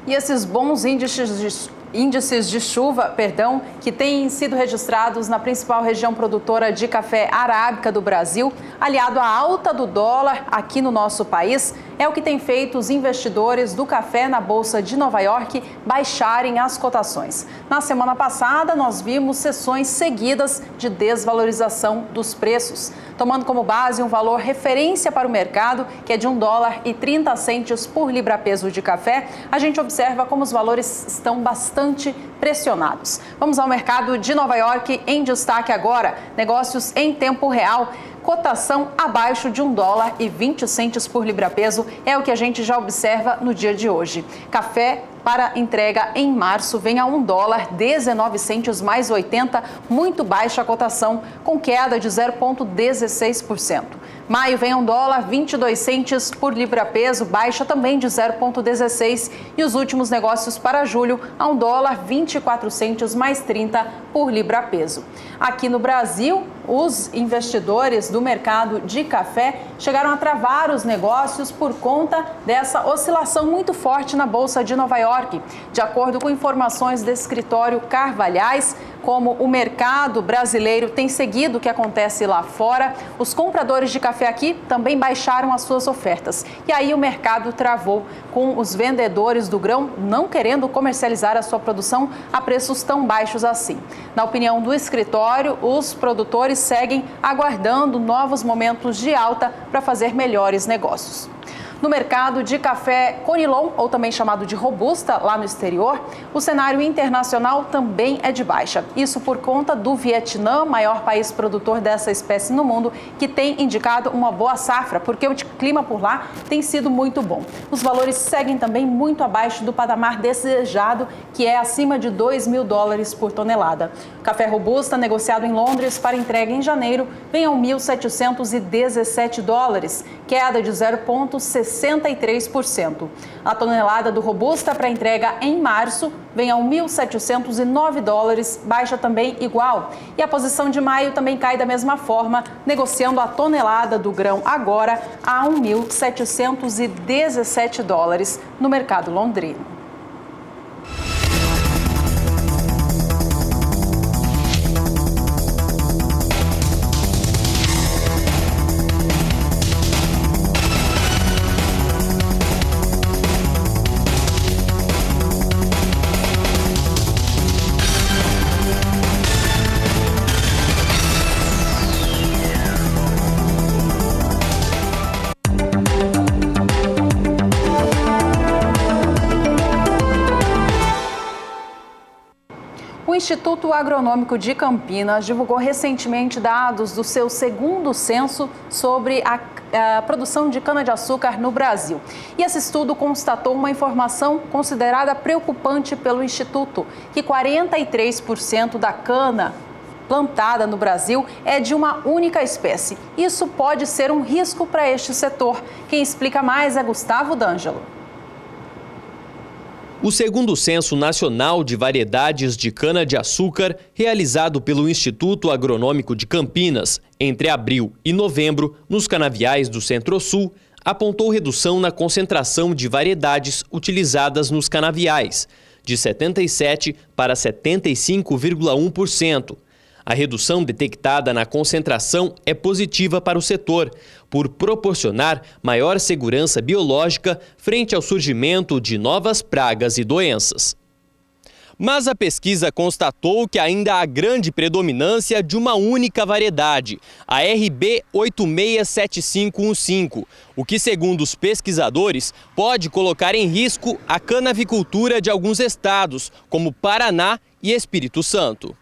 E esses bons índices de chuva, que têm sido registrados na principal região produtora de café arábica do Brasil, aliado à alta do dólar aqui no nosso país, é o que tem feito os investidores do café na Bolsa de Nova York baixarem as cotações. Na semana passada, nós vimos sessões seguidas de desvalorização dos preços, tomando como base um valor referência para o mercado, que é de $1,30 por libra-peso de café. A gente observa como os valores estão bastante pressionados. Vamos ao mercado de Nova York, em destaque agora, negócios em tempo real. Cotação abaixo de $1,20 por libra-peso é o que a gente já observa no dia de hoje. Café para entrega em março vem a $1,19 mais 80, muito baixa a cotação, com queda de 0,16%. Maio vem a $1,22 por libra-peso, baixa também de 0,16%. E os últimos negócios para julho a $1,24 mais 30 por libra-peso. Aqui no Brasil, os investidores do mercado de café chegaram a travar os negócios por conta dessa oscilação muito forte na Bolsa de Nova York. De acordo com informações do escritório Carvalhais, como o mercado brasileiro tem seguido o que acontece lá fora, os compradores de café aqui também baixaram as suas ofertas. E aí o mercado travou, com os vendedores do grão não querendo comercializar a sua produção a preços tão baixos assim. Na opinião do escritório, os produtores seguem aguardando novos momentos de alta para fazer melhores negócios. No mercado de café Conilon, ou também chamado de Robusta, lá no exterior, o cenário internacional também é de baixa. Isso por conta do Vietnã, maior país produtor dessa espécie no mundo, que tem indicado uma boa safra, porque o clima por lá tem sido muito bom. Os valores seguem também muito abaixo do patamar desejado, que é acima de $2.000 por tonelada. O café Robusta, negociado em Londres para entrega em janeiro, vem a $1.717, queda de 0,63%. A tonelada do Robusta para entrega em março vem a $1.709, baixa também igual. E a posição de maio também cai da mesma forma, negociando a tonelada do grão agora a $1.717 no mercado londrino. O Instituto Agronômico de Campinas divulgou recentemente dados do seu segundo censo sobre a produção de cana-de-açúcar no Brasil. E esse estudo constatou uma informação considerada preocupante pelo Instituto, que 43% da cana plantada no Brasil é de uma única espécie. Isso pode ser um risco para este setor. Quem explica mais é Gustavo D'Angelo. O segundo Censo Nacional de Variedades de Cana-de-Açúcar, realizado pelo Instituto Agronômico de Campinas entre abril e novembro, nos canaviais do Centro-Sul, apontou redução na concentração de variedades utilizadas nos canaviais, de 77% para 75,1%. A redução detectada na concentração é positiva para o setor, por proporcionar maior segurança biológica frente ao surgimento de novas pragas e doenças. Mas a pesquisa constatou que ainda há grande predominância de uma única variedade, a RB 867515, o que, segundo os pesquisadores, pode colocar em risco a canavicultura de alguns estados, como Paraná e Espírito Santo.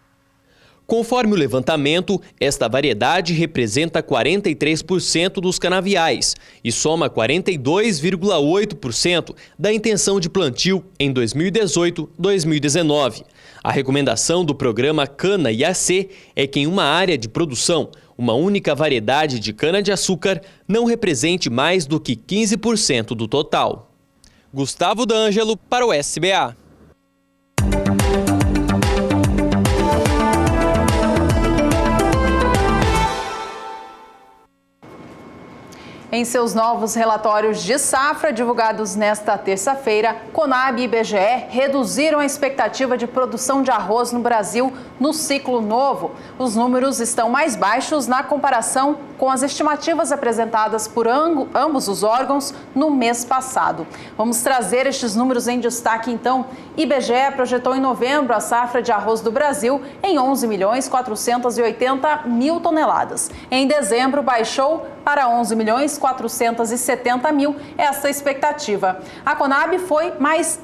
Conforme o levantamento, esta variedade representa 43% dos canaviais e soma 42,8% da intenção de plantio em 2018-2019. A recomendação do programa Cana IAC é que em uma área de produção, uma única variedade de cana-de-açúcar não represente mais do que 15% do total. Gustavo D'Angelo para o SBA. Em seus novos relatórios de safra divulgados nesta terça-feira, Conab e IBGE reduziram a expectativa de produção de arroz no Brasil no ciclo novo. Os números estão mais baixos na comparação com as estimativas apresentadas por ambos os órgãos no mês passado. Vamos trazer estes números em destaque então. IBGE projetou em novembro a safra de arroz do Brasil em 11.480.000 toneladas. Em dezembro, baixou para 11.470.000 essa expectativa. A Conab foi mais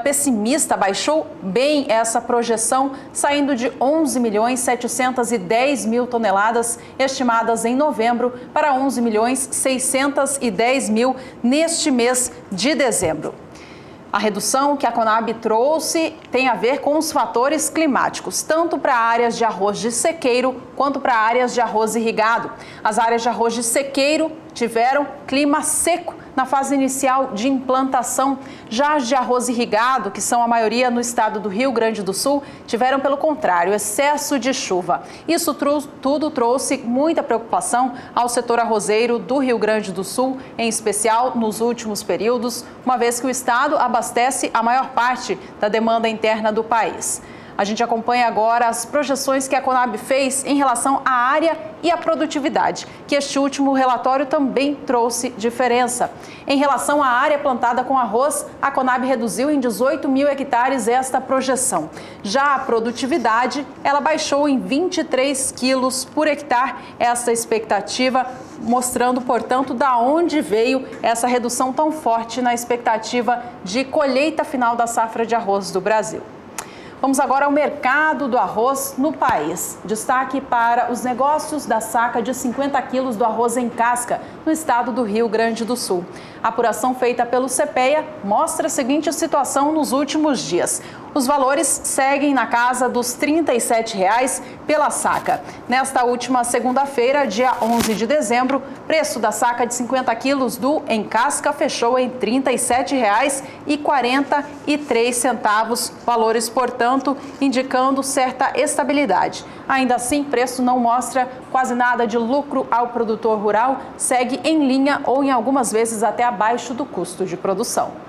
pessimista, baixou bem essa projeção, saindo de 11.710.000 toneladas estimadas em novembro para 11.610.000 neste mês de dezembro. A redução que a Conab trouxe tem a ver com os fatores climáticos, tanto para áreas de arroz de sequeiro quanto para áreas de arroz irrigado. As áreas de arroz de sequeiro tiveram clima seco na fase inicial de implantação. Já as de arroz irrigado, que são a maioria no estado do Rio Grande do Sul, tiveram, pelo contrário, excesso de chuva. Isso tudo trouxe muita preocupação ao setor arrozeiro do Rio Grande do Sul, em especial nos últimos períodos, uma vez que o estado abastece a maior parte da demanda interna do país. A gente acompanha agora as projeções que a Conab fez em relação à área e à produtividade, que este último relatório também trouxe diferença. Em relação à área plantada com arroz, a Conab reduziu em 18.000 hectares esta projeção. Já a produtividade, ela baixou em 23 quilos por hectare essa expectativa, mostrando, portanto, da onde veio essa redução tão forte na expectativa de colheita final da safra de arroz do Brasil. Vamos agora ao mercado do arroz no país. Destaque para os negócios da saca de 50 quilos do arroz em casca no estado do Rio Grande do Sul. A apuração feita pelo CPEA mostra a seguinte situação nos últimos dias. Os valores seguem na casa dos R$ 37,00 pela saca. Nesta última segunda-feira, dia 11 de dezembro, preço da saca de 50 quilos do em casca fechou em R$ 37,43, valores, portanto, indicando certa estabilidade. Ainda assim, preço não mostra quase nada de lucro ao produtor rural, segue em linha ou em algumas vezes até abaixo do custo de produção.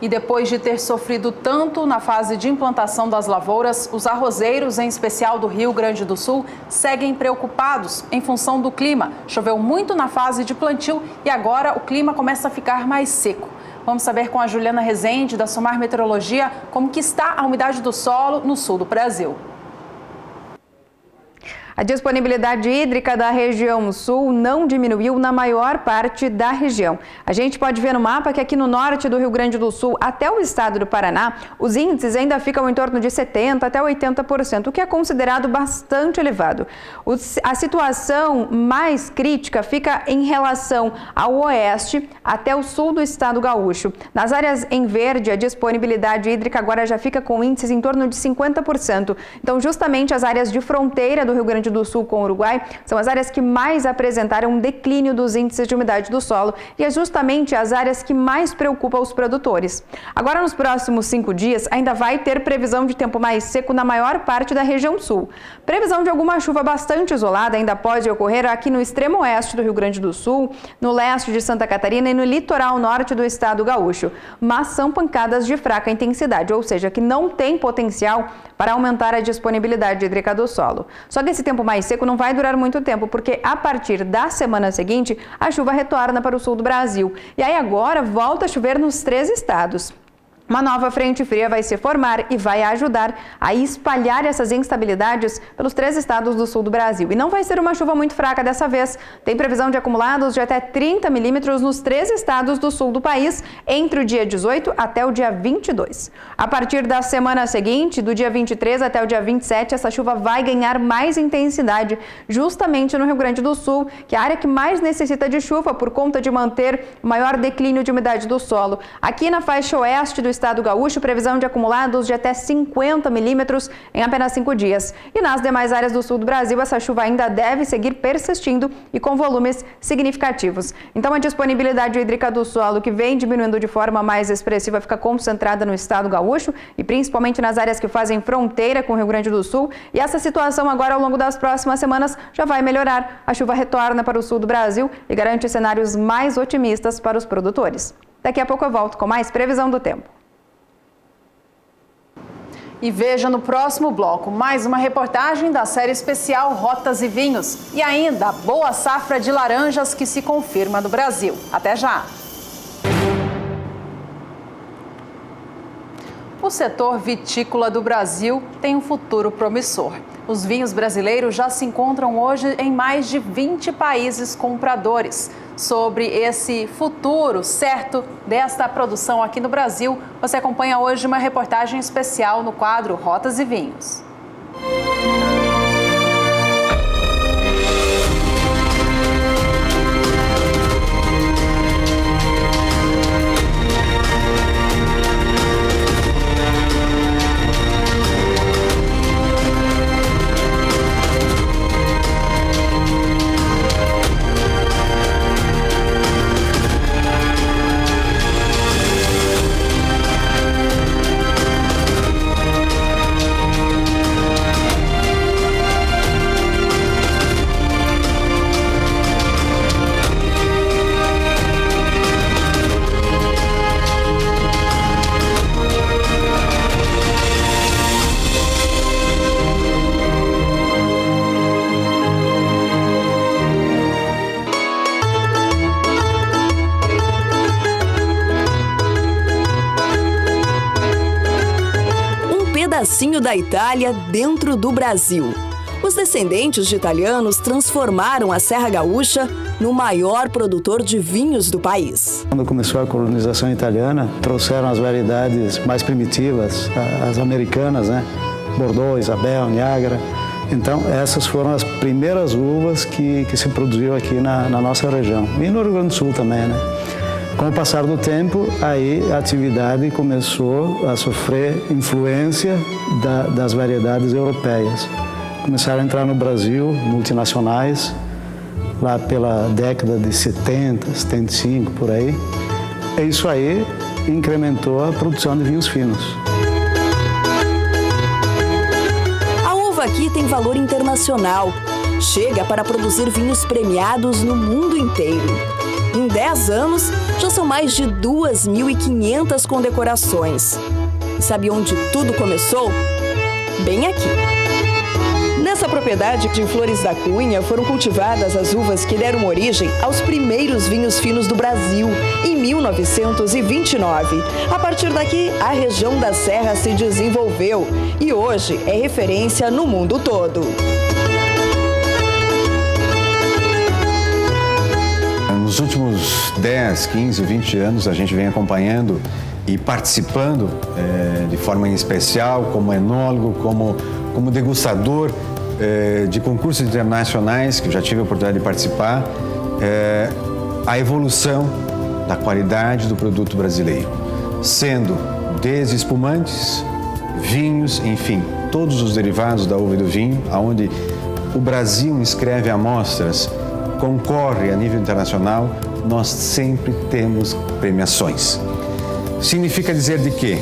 E depois de ter sofrido tanto na fase de implantação das lavouras, os arrozeiros, em especial do Rio Grande do Sul, seguem preocupados em função do clima. Choveu muito na fase de plantio e agora o clima começa a ficar mais seco. Vamos saber com a Juliana Rezende, da Somar Meteorologia, como que está a umidade do solo no sul do Brasil. A disponibilidade hídrica da região sul não diminuiu na maior parte da região. A gente pode ver no mapa que aqui no norte do Rio Grande do Sul até o estado do Paraná, os índices ainda ficam em torno de 70% até 80%, o que é considerado bastante elevado. A situação mais crítica fica em relação ao oeste até o sul do estado gaúcho. Nas áreas em verde, a disponibilidade hídrica agora já fica com índices em torno de 50%. Então, justamente as áreas de fronteira do Rio Grande do Sul com o Uruguai são as áreas que mais apresentaram um declínio dos índices de umidade do solo e é justamente as áreas que mais preocupam os produtores. Agora, nos próximos 5 dias, ainda vai ter previsão de tempo mais seco na maior parte da região sul. Previsão de alguma chuva bastante isolada ainda pode ocorrer aqui no extremo oeste do Rio Grande do Sul, no leste de Santa Catarina e no litoral norte do estado gaúcho, mas são pancadas de fraca intensidade, ou seja, que não tem potencial para aumentar a disponibilidade hídrica do solo. Só que esse tempo tempo mais seco não vai durar muito tempo, porque a partir da semana seguinte, a chuva retorna para o sul do Brasil. E aí agora volta a chover nos 3 estados. Uma nova frente fria vai se formar e vai ajudar a espalhar essas instabilidades pelos 3 estados do sul do Brasil. E não vai ser uma chuva muito fraca dessa vez. Tem previsão de acumulados de até 30 milímetros nos 3 estados do sul do país entre o dia 18 até o dia 22. A partir da semana seguinte, do dia 23 até o dia 27, essa chuva vai ganhar mais intensidade justamente no Rio Grande do Sul, que é a área que mais necessita de chuva por conta de manter o maior declínio de umidade do solo. Aqui na faixa oeste do estado gaúcho, previsão de acumulados de até 50 milímetros em apenas 5 dias. E nas demais áreas do sul do Brasil, essa chuva ainda deve seguir persistindo e com volumes significativos. Então, a disponibilidade hídrica do solo, que vem diminuindo de forma mais expressiva, fica concentrada no estado gaúcho e principalmente nas áreas que fazem fronteira com o Rio Grande do Sul. E essa situação agora, ao longo das próximas semanas, já vai melhorar. A chuva retorna para o sul do Brasil e garante cenários mais otimistas para os produtores. Daqui a pouco eu volto com mais previsão do tempo. E veja no próximo bloco mais uma reportagem da série especial Rotas e Vinhos. E ainda a boa safra de laranjas que se confirma no Brasil. Até já! O setor vitícola do Brasil tem um futuro promissor. Os vinhos brasileiros já se encontram hoje em mais de 20 países compradores. Sobre esse futuro certo desta produção aqui no Brasil, você acompanha hoje uma reportagem especial no quadro Rotas e Vinhos. Pedacinho da Itália dentro do Brasil. Os descendentes de italianos transformaram a Serra Gaúcha no maior produtor de vinhos do país. Quando começou a colonização italiana, trouxeram as variedades mais primitivas, as americanas, né? Bordeaux, Isabel, Niágara. Então, essas foram as primeiras uvas que se produziu aqui na nossa região. E no Rio Grande do Sul também, né? Com o passar do tempo, aí a atividade começou a sofrer influência das variedades europeias. Começaram a entrar no Brasil multinacionais, lá pela década de 70, 75, por aí. E isso aí incrementou a produção de vinhos finos. A uva aqui tem valor internacional. Chega para produzir vinhos premiados no mundo inteiro. Em 10 anos, já são mais de 2.500 condecorações. E sabe onde tudo começou? Bem aqui. Nessa propriedade de Flores da Cunha foram cultivadas as uvas que deram origem aos primeiros vinhos finos do Brasil, em 1929. A partir daqui, a região da Serra se desenvolveu e hoje é referência no mundo todo. Nos últimos 10, 15, 20 anos, a gente vem acompanhando e participando de forma especial, como enólogo, como degustador de concursos internacionais, que eu já tive a oportunidade de participar, a evolução da qualidade do produto brasileiro, sendo desde espumantes, vinhos, enfim, todos os derivados da uva e do vinho, onde o Brasil inscreve amostras, concorre a nível internacional, nós sempre temos premiações. Significa dizer de quê?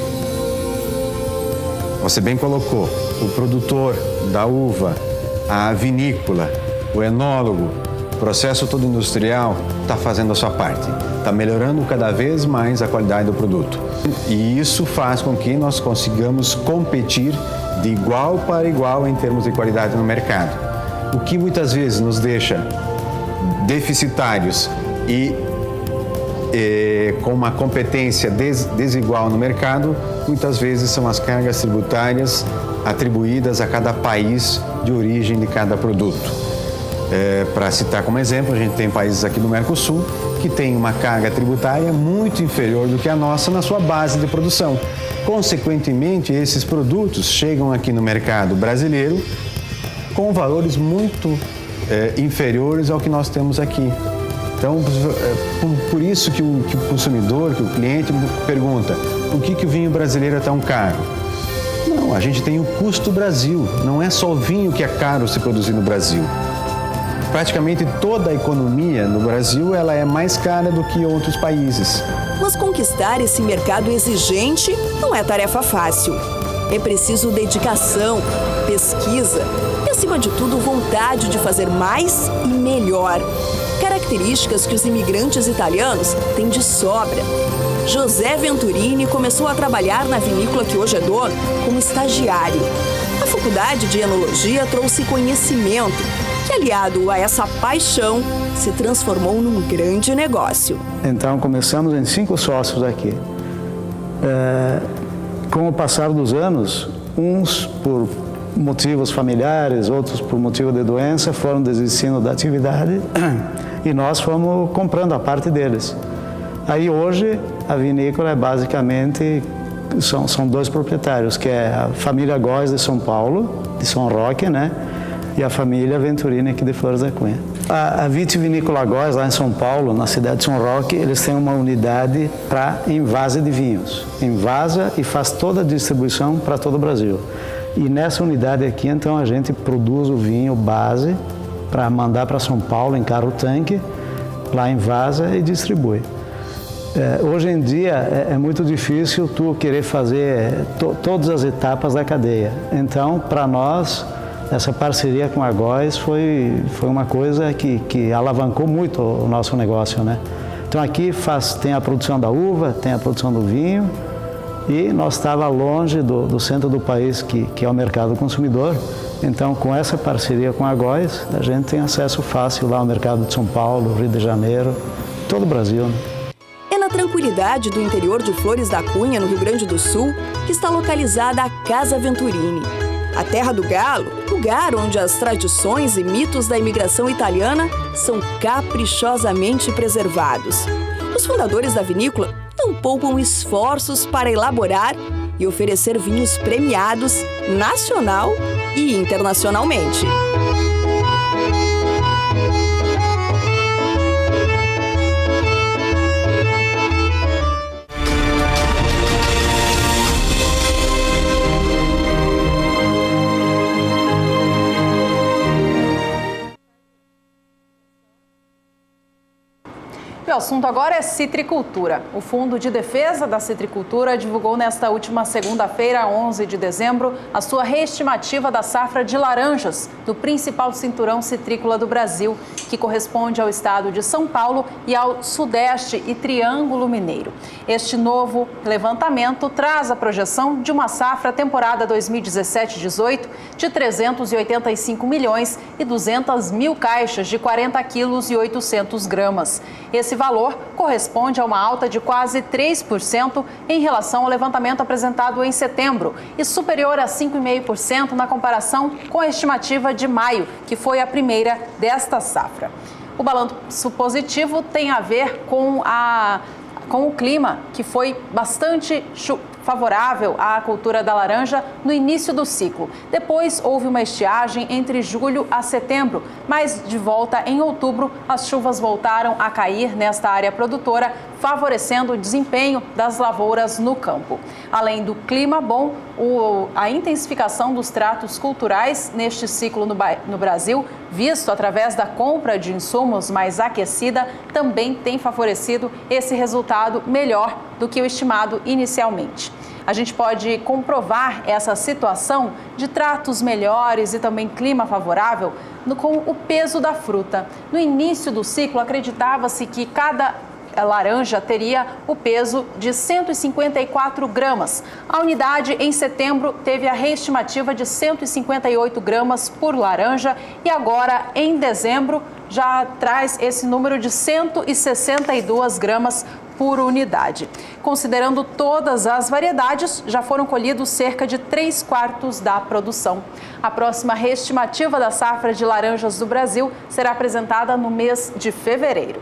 Você bem colocou, o produtor da uva, a vinícola, o enólogo, o processo todo industrial está fazendo a sua parte, está melhorando cada vez mais a qualidade do produto. E isso faz com que nós consigamos competir de igual para igual em termos de qualidade no mercado. o que muitas vezes nos deixa deficitários e com uma competência desigual no mercado, muitas vezes são as cargas tributárias atribuídas a cada país de origem de cada produto. Para citar como exemplo, a gente tem países aqui do Mercosul que têm uma carga tributária muito inferior do que a nossa na sua base de produção. Consequentemente, esses produtos chegam aqui no mercado brasileiro com valores muito inferiores ao que nós temos aqui. Então, por isso que o consumidor, que o cliente pergunta, por que o vinho brasileiro é tão caro? Não, a gente tem o custo Brasil, não é só o vinho que é caro se produzir no Brasil. Praticamente toda a economia no Brasil ela é mais cara do que outros países. Mas conquistar esse mercado exigente não é tarefa fácil. É preciso dedicação, pesquisa e, acima de tudo, vontade de fazer mais e melhor. Características que os imigrantes italianos têm de sobra. José Venturini começou a trabalhar na vinícola que hoje é dono como estagiário. A faculdade de enologia trouxe conhecimento que, aliado a essa paixão, se transformou num grande negócio. Então começamos em 5 sócios aqui. Com o passar dos anos, uns por motivos familiares, outros por motivo de doença, foram desistindo da atividade e nós fomos comprando a parte deles. Aí hoje a vinícola é basicamente, são 2 proprietários, que é a família Góes de São Paulo, de São Roque, né? E a família Venturini aqui de Flores da Cunha. A Vitivinícola Góes, lá em São Paulo, na cidade de São Roque, eles têm uma unidade para envase de vinhos. Envasa e faz toda a distribuição para todo o Brasil. E nessa unidade aqui, então, a gente produz o vinho base para mandar para São Paulo em carro-tanque, lá envasa e distribui. Hoje em dia é muito difícil tu querer fazer todas as etapas da cadeia. Então, para nós, essa parceria com a Góes foi uma coisa que alavancou muito o nosso negócio, né? Então aqui tem a produção da uva, tem a produção do vinho e nós estávamos longe do centro do país, que é o mercado consumidor. Então, com essa parceria com a Góes, a gente tem acesso fácil lá ao mercado de São Paulo, Rio de Janeiro, todo o Brasil, né? É na tranquilidade do interior de Flores da Cunha, no Rio Grande do Sul, que está localizada a Casa Venturini. A terra do galo, lugar onde as tradições e mitos da imigração italiana são caprichosamente preservados. Os fundadores da vinícola não poupam esforços para elaborar e oferecer vinhos premiados nacional e internacionalmente. O assunto agora é citricultura. O Fundo de Defesa da Citricultura divulgou nesta última segunda-feira, 11 de dezembro, a sua reestimativa da safra de laranjas do principal cinturão citrícola do Brasil, que corresponde ao estado de São Paulo e ao Sudeste e Triângulo Mineiro. Este novo levantamento traz a projeção de uma safra temporada 2017-18 de 385 milhões e 200 mil caixas de 40 quilos e 800 gramas. Esse valor corresponde a uma alta de quase 3% em relação ao levantamento apresentado em setembro e superior a 5,5% na comparação com a estimativa de maio, que foi a primeira desta safra. O balanço positivo tem a ver com o clima, que foi bastante favorável à cultura da laranja no início do ciclo. Depois houve uma estiagem entre julho a setembro, mas de volta em outubro as chuvas voltaram a cair nesta área produtora, favorecendo o desempenho das lavouras no campo. Além do clima bom, a intensificação dos tratos culturais neste ciclo no Brasil, visto através da compra de insumos mais aquecida, também tem favorecido esse resultado melhor do que o estimado inicialmente. A gente pode comprovar essa situação de tratos melhores e também clima favorável com o peso da fruta. No início do ciclo, acreditava-se que cada laranja teria o peso de 154 gramas. A unidade, em setembro, teve a reestimativa de 158 gramas por laranja e agora, em dezembro, já traz esse número de 162 gramas por unidade. Considerando todas as variedades, já foram colhidos cerca de 3/4 da produção. A próxima reestimativa da safra de laranjas do Brasil será apresentada no mês de fevereiro.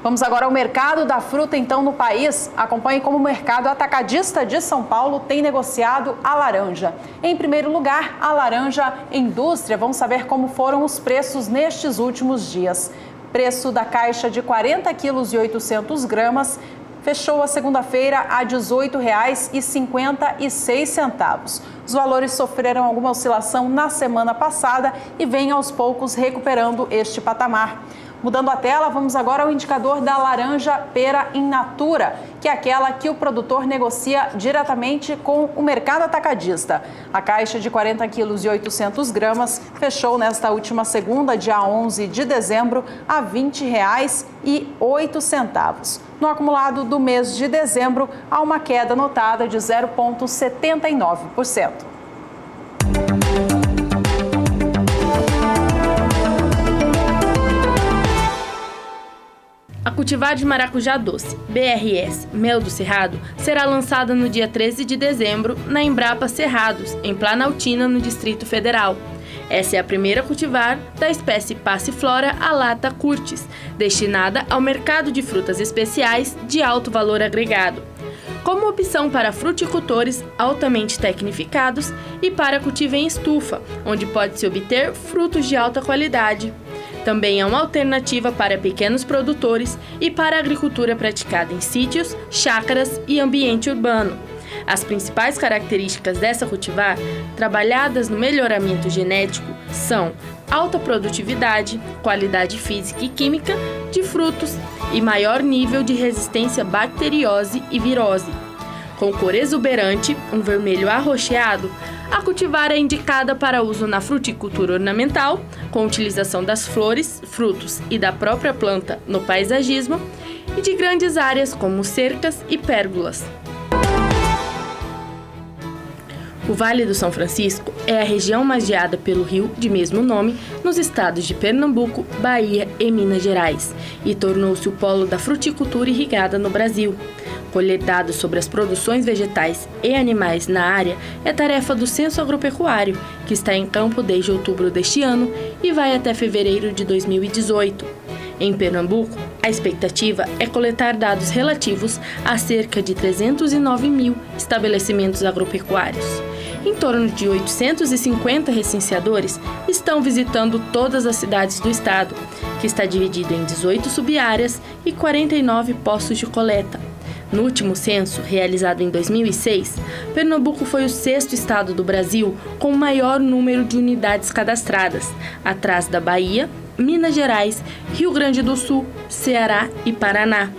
Vamos agora ao mercado da fruta, então, no país. Acompanhe como o mercado atacadista de São Paulo tem negociado a laranja. Em primeiro lugar, a laranja indústria. Vamos saber como foram os preços nestes últimos dias. Preço da caixa de 40 quilos e 800 gramas fechou a segunda-feira a R$ 18,56. Os valores sofreram alguma oscilação na semana passada e vêm aos poucos recuperando este patamar. Mudando a tela, vamos agora ao indicador da laranja pera in natura, que é aquela que o produtor negocia diretamente com o mercado atacadista. A caixa de 40 quilos e 800 gramas fechou nesta última segunda, dia 11 de dezembro, a R$ 20,08. No acumulado do mês de dezembro, há uma queda notada de 0,79%. A cultivar de maracujá doce, BRS, Mel do Cerrado, será lançada no dia 13 de dezembro na Embrapa Cerrados, em Planaltina, no Distrito Federal. Essa é a primeira cultivar da espécie Passiflora alata curtis, destinada ao mercado de frutas especiais de alto valor agregado, como opção para fruticultores altamente tecnificados e para cultivo em estufa, onde pode-se obter frutos de alta qualidade. Também é uma alternativa para pequenos produtores e para a agricultura praticada em sítios, chácaras e ambiente urbano. As principais características dessa cultivar, trabalhadas no melhoramento genético, são alta produtividade, qualidade física e química de frutos e maior nível de resistência à bacteriose e virose. Com cor exuberante, um vermelho arroxeado, a cultivar é indicada para uso na fruticultura ornamental, com utilização das flores, frutos e da própria planta no paisagismo e de grandes áreas como cercas e pérgolas. O Vale do São Francisco é a região margeada pelo rio de mesmo nome nos estados de Pernambuco, Bahia e Minas Gerais e tornou-se o polo da fruticultura irrigada no Brasil. Colher dados sobre as produções vegetais e animais na área é tarefa do Censo Agropecuário, que está em campo desde outubro deste ano e vai até fevereiro de 2018. Em Pernambuco, a expectativa é coletar dados relativos a cerca de 309 mil estabelecimentos agropecuários. Em torno de 850 recenseadores estão visitando todas as cidades do estado, que está dividido em 18 subáreas e 49 postos de coleta. No último censo, realizado em 2006, Pernambuco foi o 6º estado do Brasil com o maior número de unidades cadastradas, atrás da Bahia, Minas Gerais, Rio Grande do Sul, Ceará e Paraná.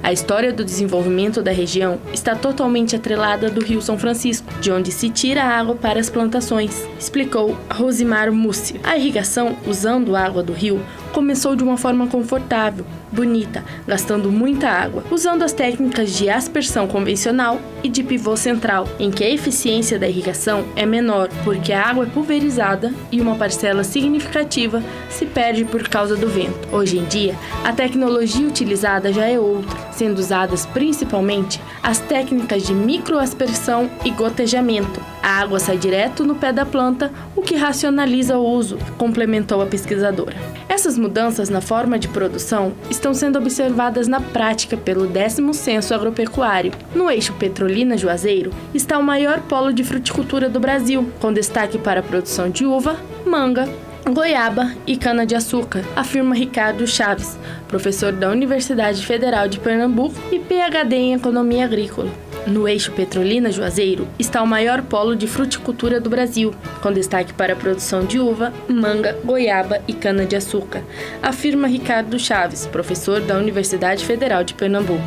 A história do desenvolvimento da região está totalmente atrelada do Rio São Francisco, de onde se tira a água para as plantações, explicou Rosimar Mussi. A irrigação, usando água do rio, começou de uma forma confortável, bonita, gastando muita água, usando as técnicas de aspersão convencional e de pivô central, em que a eficiência da irrigação é menor, porque a água é pulverizada e uma parcela significativa se perde por causa do vento. Hoje em dia, a tecnologia utilizada já é outra, sendo usadas principalmente as técnicas de microaspersão e gotejamento. A água sai direto no pé da planta, o que racionaliza o uso, complementou a pesquisadora. Essas mudanças na forma de produção estão sendo observadas na prática pelo 10º Censo Agropecuário. No eixo Petrolina-Juazeiro está o maior polo de fruticultura do Brasil, com destaque para a produção de uva, manga, goiaba e cana-de-açúcar, afirma Ricardo Chaves, professor da Universidade Federal de Pernambuco e PhD em Economia Agrícola. No eixo Petrolina-Juazeiro está o maior polo de fruticultura do Brasil, com destaque para a produção de uva, manga, goiaba e cana-de-açúcar, afirma Ricardo Chaves, professor da Universidade Federal de Pernambuco.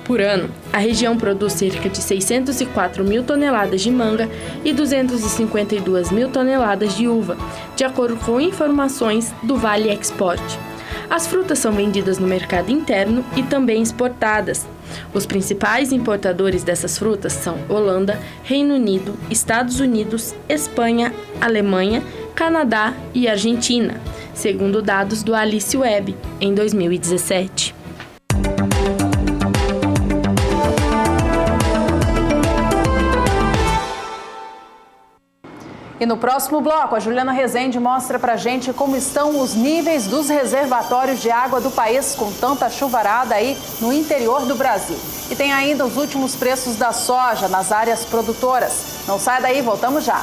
Por ano, a região produz cerca de 604 mil toneladas de manga e 252 mil toneladas de uva, de acordo com informações do Vale Export. As frutas são vendidas no mercado interno e também exportadas. Os principais importadores dessas frutas são Holanda, Reino Unido, Estados Unidos, Espanha, Alemanha, Canadá e Argentina, segundo dados do Alice Web, em 2017. E no próximo bloco, a Juliana Rezende mostra pra gente como estão os níveis dos reservatórios de água do país com tanta chuvarada aí no interior do Brasil. E tem ainda os últimos preços da soja nas áreas produtoras. Não sai daí, voltamos já.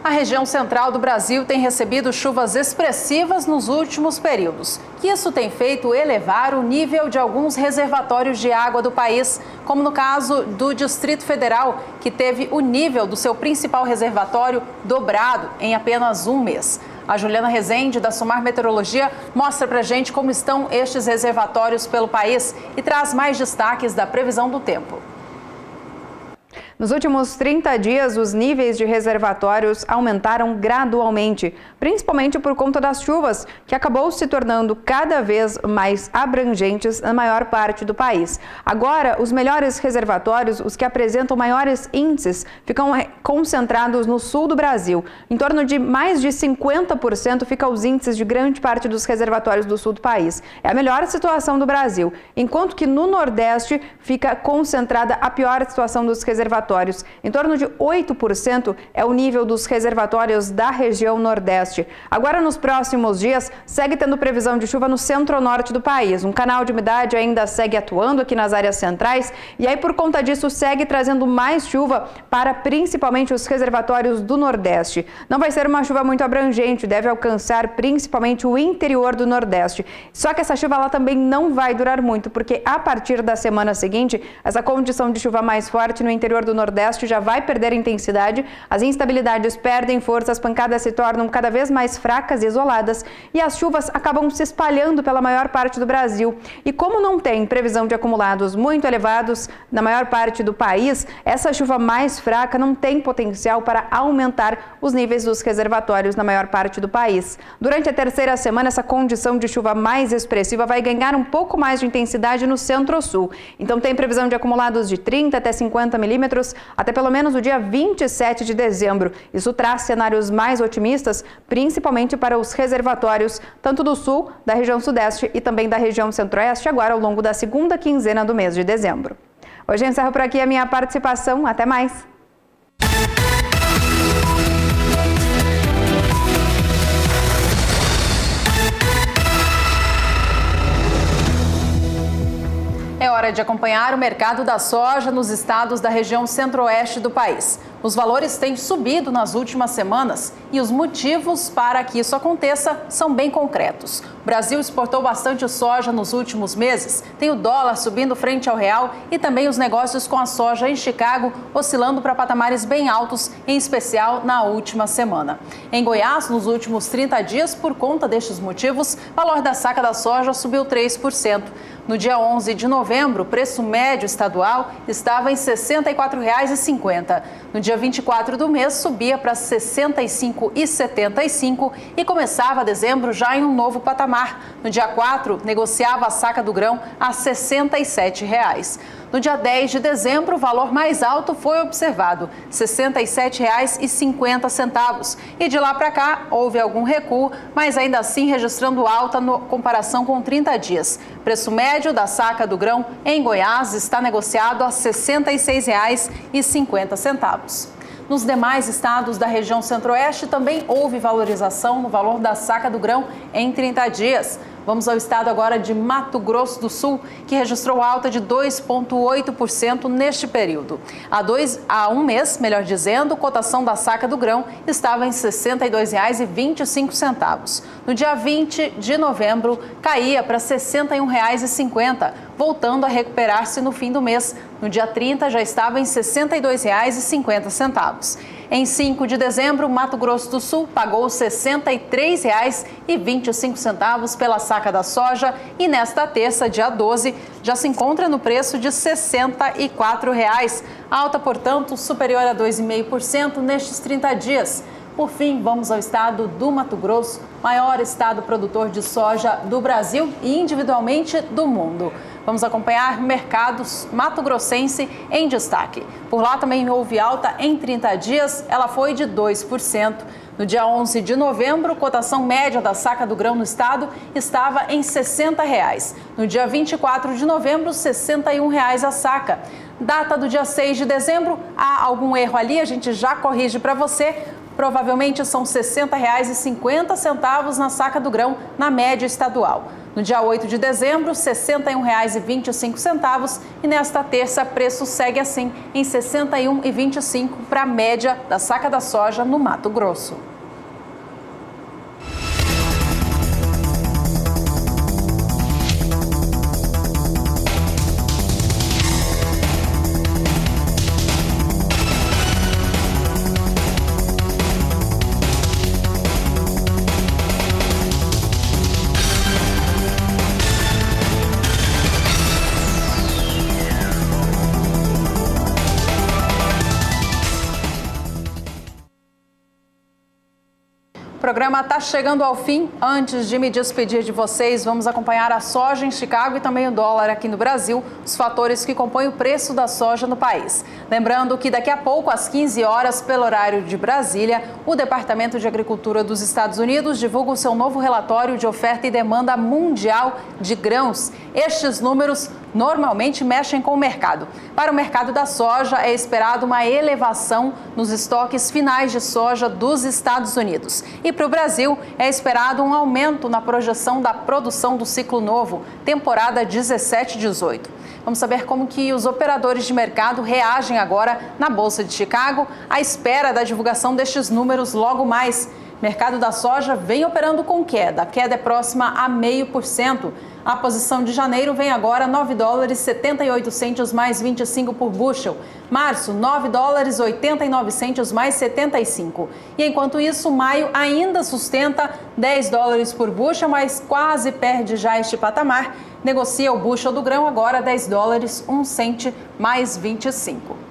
A região central do Brasil tem recebido chuvas expressivas nos últimos períodos. Isso tem feito elevar o nível de alguns reservatórios de água do país, como no caso do Distrito Federal, que teve o nível do seu principal reservatório dobrado em apenas um mês. A Juliana Rezende, da Sumar Meteorologia, mostra pra gente como estão estes reservatórios pelo país e traz mais destaques da previsão do tempo. Nos últimos 30 dias, os níveis de reservatórios aumentaram gradualmente, principalmente por conta das chuvas, que acabou se tornando cada vez mais abrangentes na maior parte do país. Agora, os melhores reservatórios, os que apresentam maiores índices, ficam concentrados no sul do Brasil. Em torno de mais de 50% ficam os índices de grande parte dos reservatórios do sul do país. É a melhor situação do Brasil, enquanto que no Nordeste fica concentrada a pior situação dos reservatórios. Em torno de 8% é o nível dos reservatórios da região Nordeste. Agora, nos próximos dias, segue tendo previsão de chuva no centro-norte do país. Um canal de umidade ainda segue atuando aqui nas áreas centrais e aí, por conta disso, segue trazendo mais chuva para principalmente os reservatórios do Nordeste. Não vai ser uma chuva muito abrangente, deve alcançar principalmente o interior do Nordeste. Só que essa chuva lá também não vai durar muito, porque a partir da semana seguinte, essa condição de chuva mais forte no interior do Nordeste já vai perder intensidade, as instabilidades perdem força, as pancadas se tornam cada vez mais fracas e isoladas e as chuvas acabam se espalhando pela maior parte do Brasil. E como não tem previsão de acumulados muito elevados na maior parte do país, essa chuva mais fraca não tem potencial para aumentar os níveis dos reservatórios na maior parte do país. Durante a terceira semana, essa condição de chuva mais expressiva vai ganhar um pouco mais de intensidade no centro-sul. Então tem previsão de acumulados de 30 até 50 milímetros até pelo menos o dia 27 de dezembro. Isso traz cenários mais otimistas, principalmente para os reservatórios, tanto do sul, da região sudeste e também da região centro-oeste, agora ao longo da segunda quinzena do mês de dezembro. Hoje eu encerro por aqui a minha participação. Até mais! É hora de acompanhar o mercado da soja nos estados da região centro-oeste do país. Os valores têm subido nas últimas semanas e os motivos para que isso aconteça são bem concretos. O Brasil exportou bastante soja nos últimos meses, tem o dólar subindo frente ao real e também os negócios com a soja em Chicago oscilando para patamares bem altos, em especial na última semana. Em Goiás, nos últimos 30 dias, por conta destes motivos, o valor da saca da soja subiu 3%. No dia 11 de novembro, o preço médio estadual estava em R$ 64,50. No dia 24 do mês, subia para R$ 65,75 e começava dezembro já em um novo patamar. No dia 4, negociava a saca do grão a R$ 67,00. No dia 10 de dezembro, o valor mais alto foi observado, R$ 67,50. E de lá para cá, houve algum recuo, mas ainda assim registrando alta na comparação com 30 dias. Preço médio da saca do grão em Goiás está negociado a R$ 66,50. Nos demais estados da região centro-oeste também houve valorização no valor da saca do grão em 30 dias. Vamos ao estado agora de Mato Grosso do Sul, que registrou alta de 2,8% neste período. Há um mês, melhor dizendo, a cotação da saca do grão estava em R$ 62,25. No dia 20 de novembro, caía para R$ 61,50, voltando a recuperar-se no fim do mês. No dia 30, já estava em R$ 62,50. Em 5 de dezembro, Mato Grosso do Sul pagou R$ 63,25 pela saca da soja e nesta terça, dia 12, já se encontra no preço de R$ 64,00. Alta, portanto, superior a 2,5% nestes 30 dias. Por fim, vamos ao estado do Mato Grosso, maior estado produtor de soja do Brasil e individualmente do mundo. Vamos acompanhar mercados mato-grossense em destaque. Por lá também houve alta em 30 dias, ela foi de 2%. No dia 11 de novembro, cotação média da saca do grão no estado estava em R$ 60. No dia 24 de novembro, R$ 61 a saca. Data do dia 6 de dezembro, há algum erro ali, a gente já corrige para você. Provavelmente são R$ 60,50 na saca do grão na média estadual. No dia 8 de dezembro, R$ 61,25 e nesta terça, preço segue assim em R$ 61,25 para a média da saca da soja no Mato Grosso. O programa está chegando ao fim. Antes de me despedir de vocês, vamos acompanhar a soja em Chicago e também o dólar aqui no Brasil, os fatores que compõem o preço da soja no país. Lembrando que daqui a pouco, às 15 horas, pelo horário de Brasília, o Departamento de Agricultura dos Estados Unidos divulga o seu novo relatório de oferta e demanda mundial de grãos. Estes números normalmente mexem com o mercado. Para o mercado da soja, é esperado uma elevação nos estoques finais de soja dos Estados Unidos. E para o Brasil, é esperado um aumento na projeção da produção do ciclo novo, temporada 17-18. Vamos saber como que os operadores de mercado reagem agora na Bolsa de Chicago, à espera da divulgação destes números logo mais. Mercado da soja vem operando com queda. A queda é próxima a 0,5%. A posição de janeiro vem agora $9,78 mais 25 por bushel. Março, $9,89 mais 75. E enquanto isso, maio ainda sustenta $10 por bushel, mas quase perde já este patamar. Negocia o bushel do grão agora $10, 1 cento mais 25.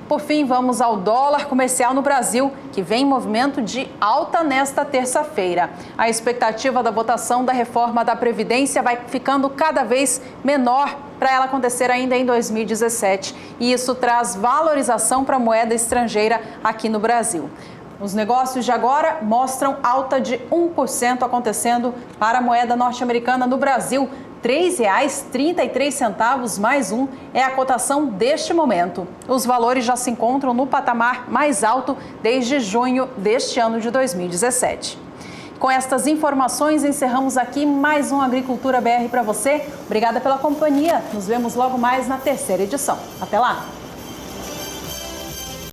Por fim, vamos ao dólar comercial no Brasil, que vem em movimento de alta nesta terça-feira. A expectativa da votação da reforma da Previdência vai ficando cada vez menor para ela acontecer ainda em 2017. E isso traz valorização para a moeda estrangeira aqui no Brasil. Os negócios de agora mostram alta de 1% acontecendo para a moeda norte-americana no Brasil. R$ 3,33 mais um é a cotação deste momento. Os valores já se encontram no patamar mais alto desde junho deste ano de 2017. Com estas informações, encerramos aqui mais um Agricultura BR para você. Obrigada pela companhia. Nos vemos logo mais na terceira edição. Até lá!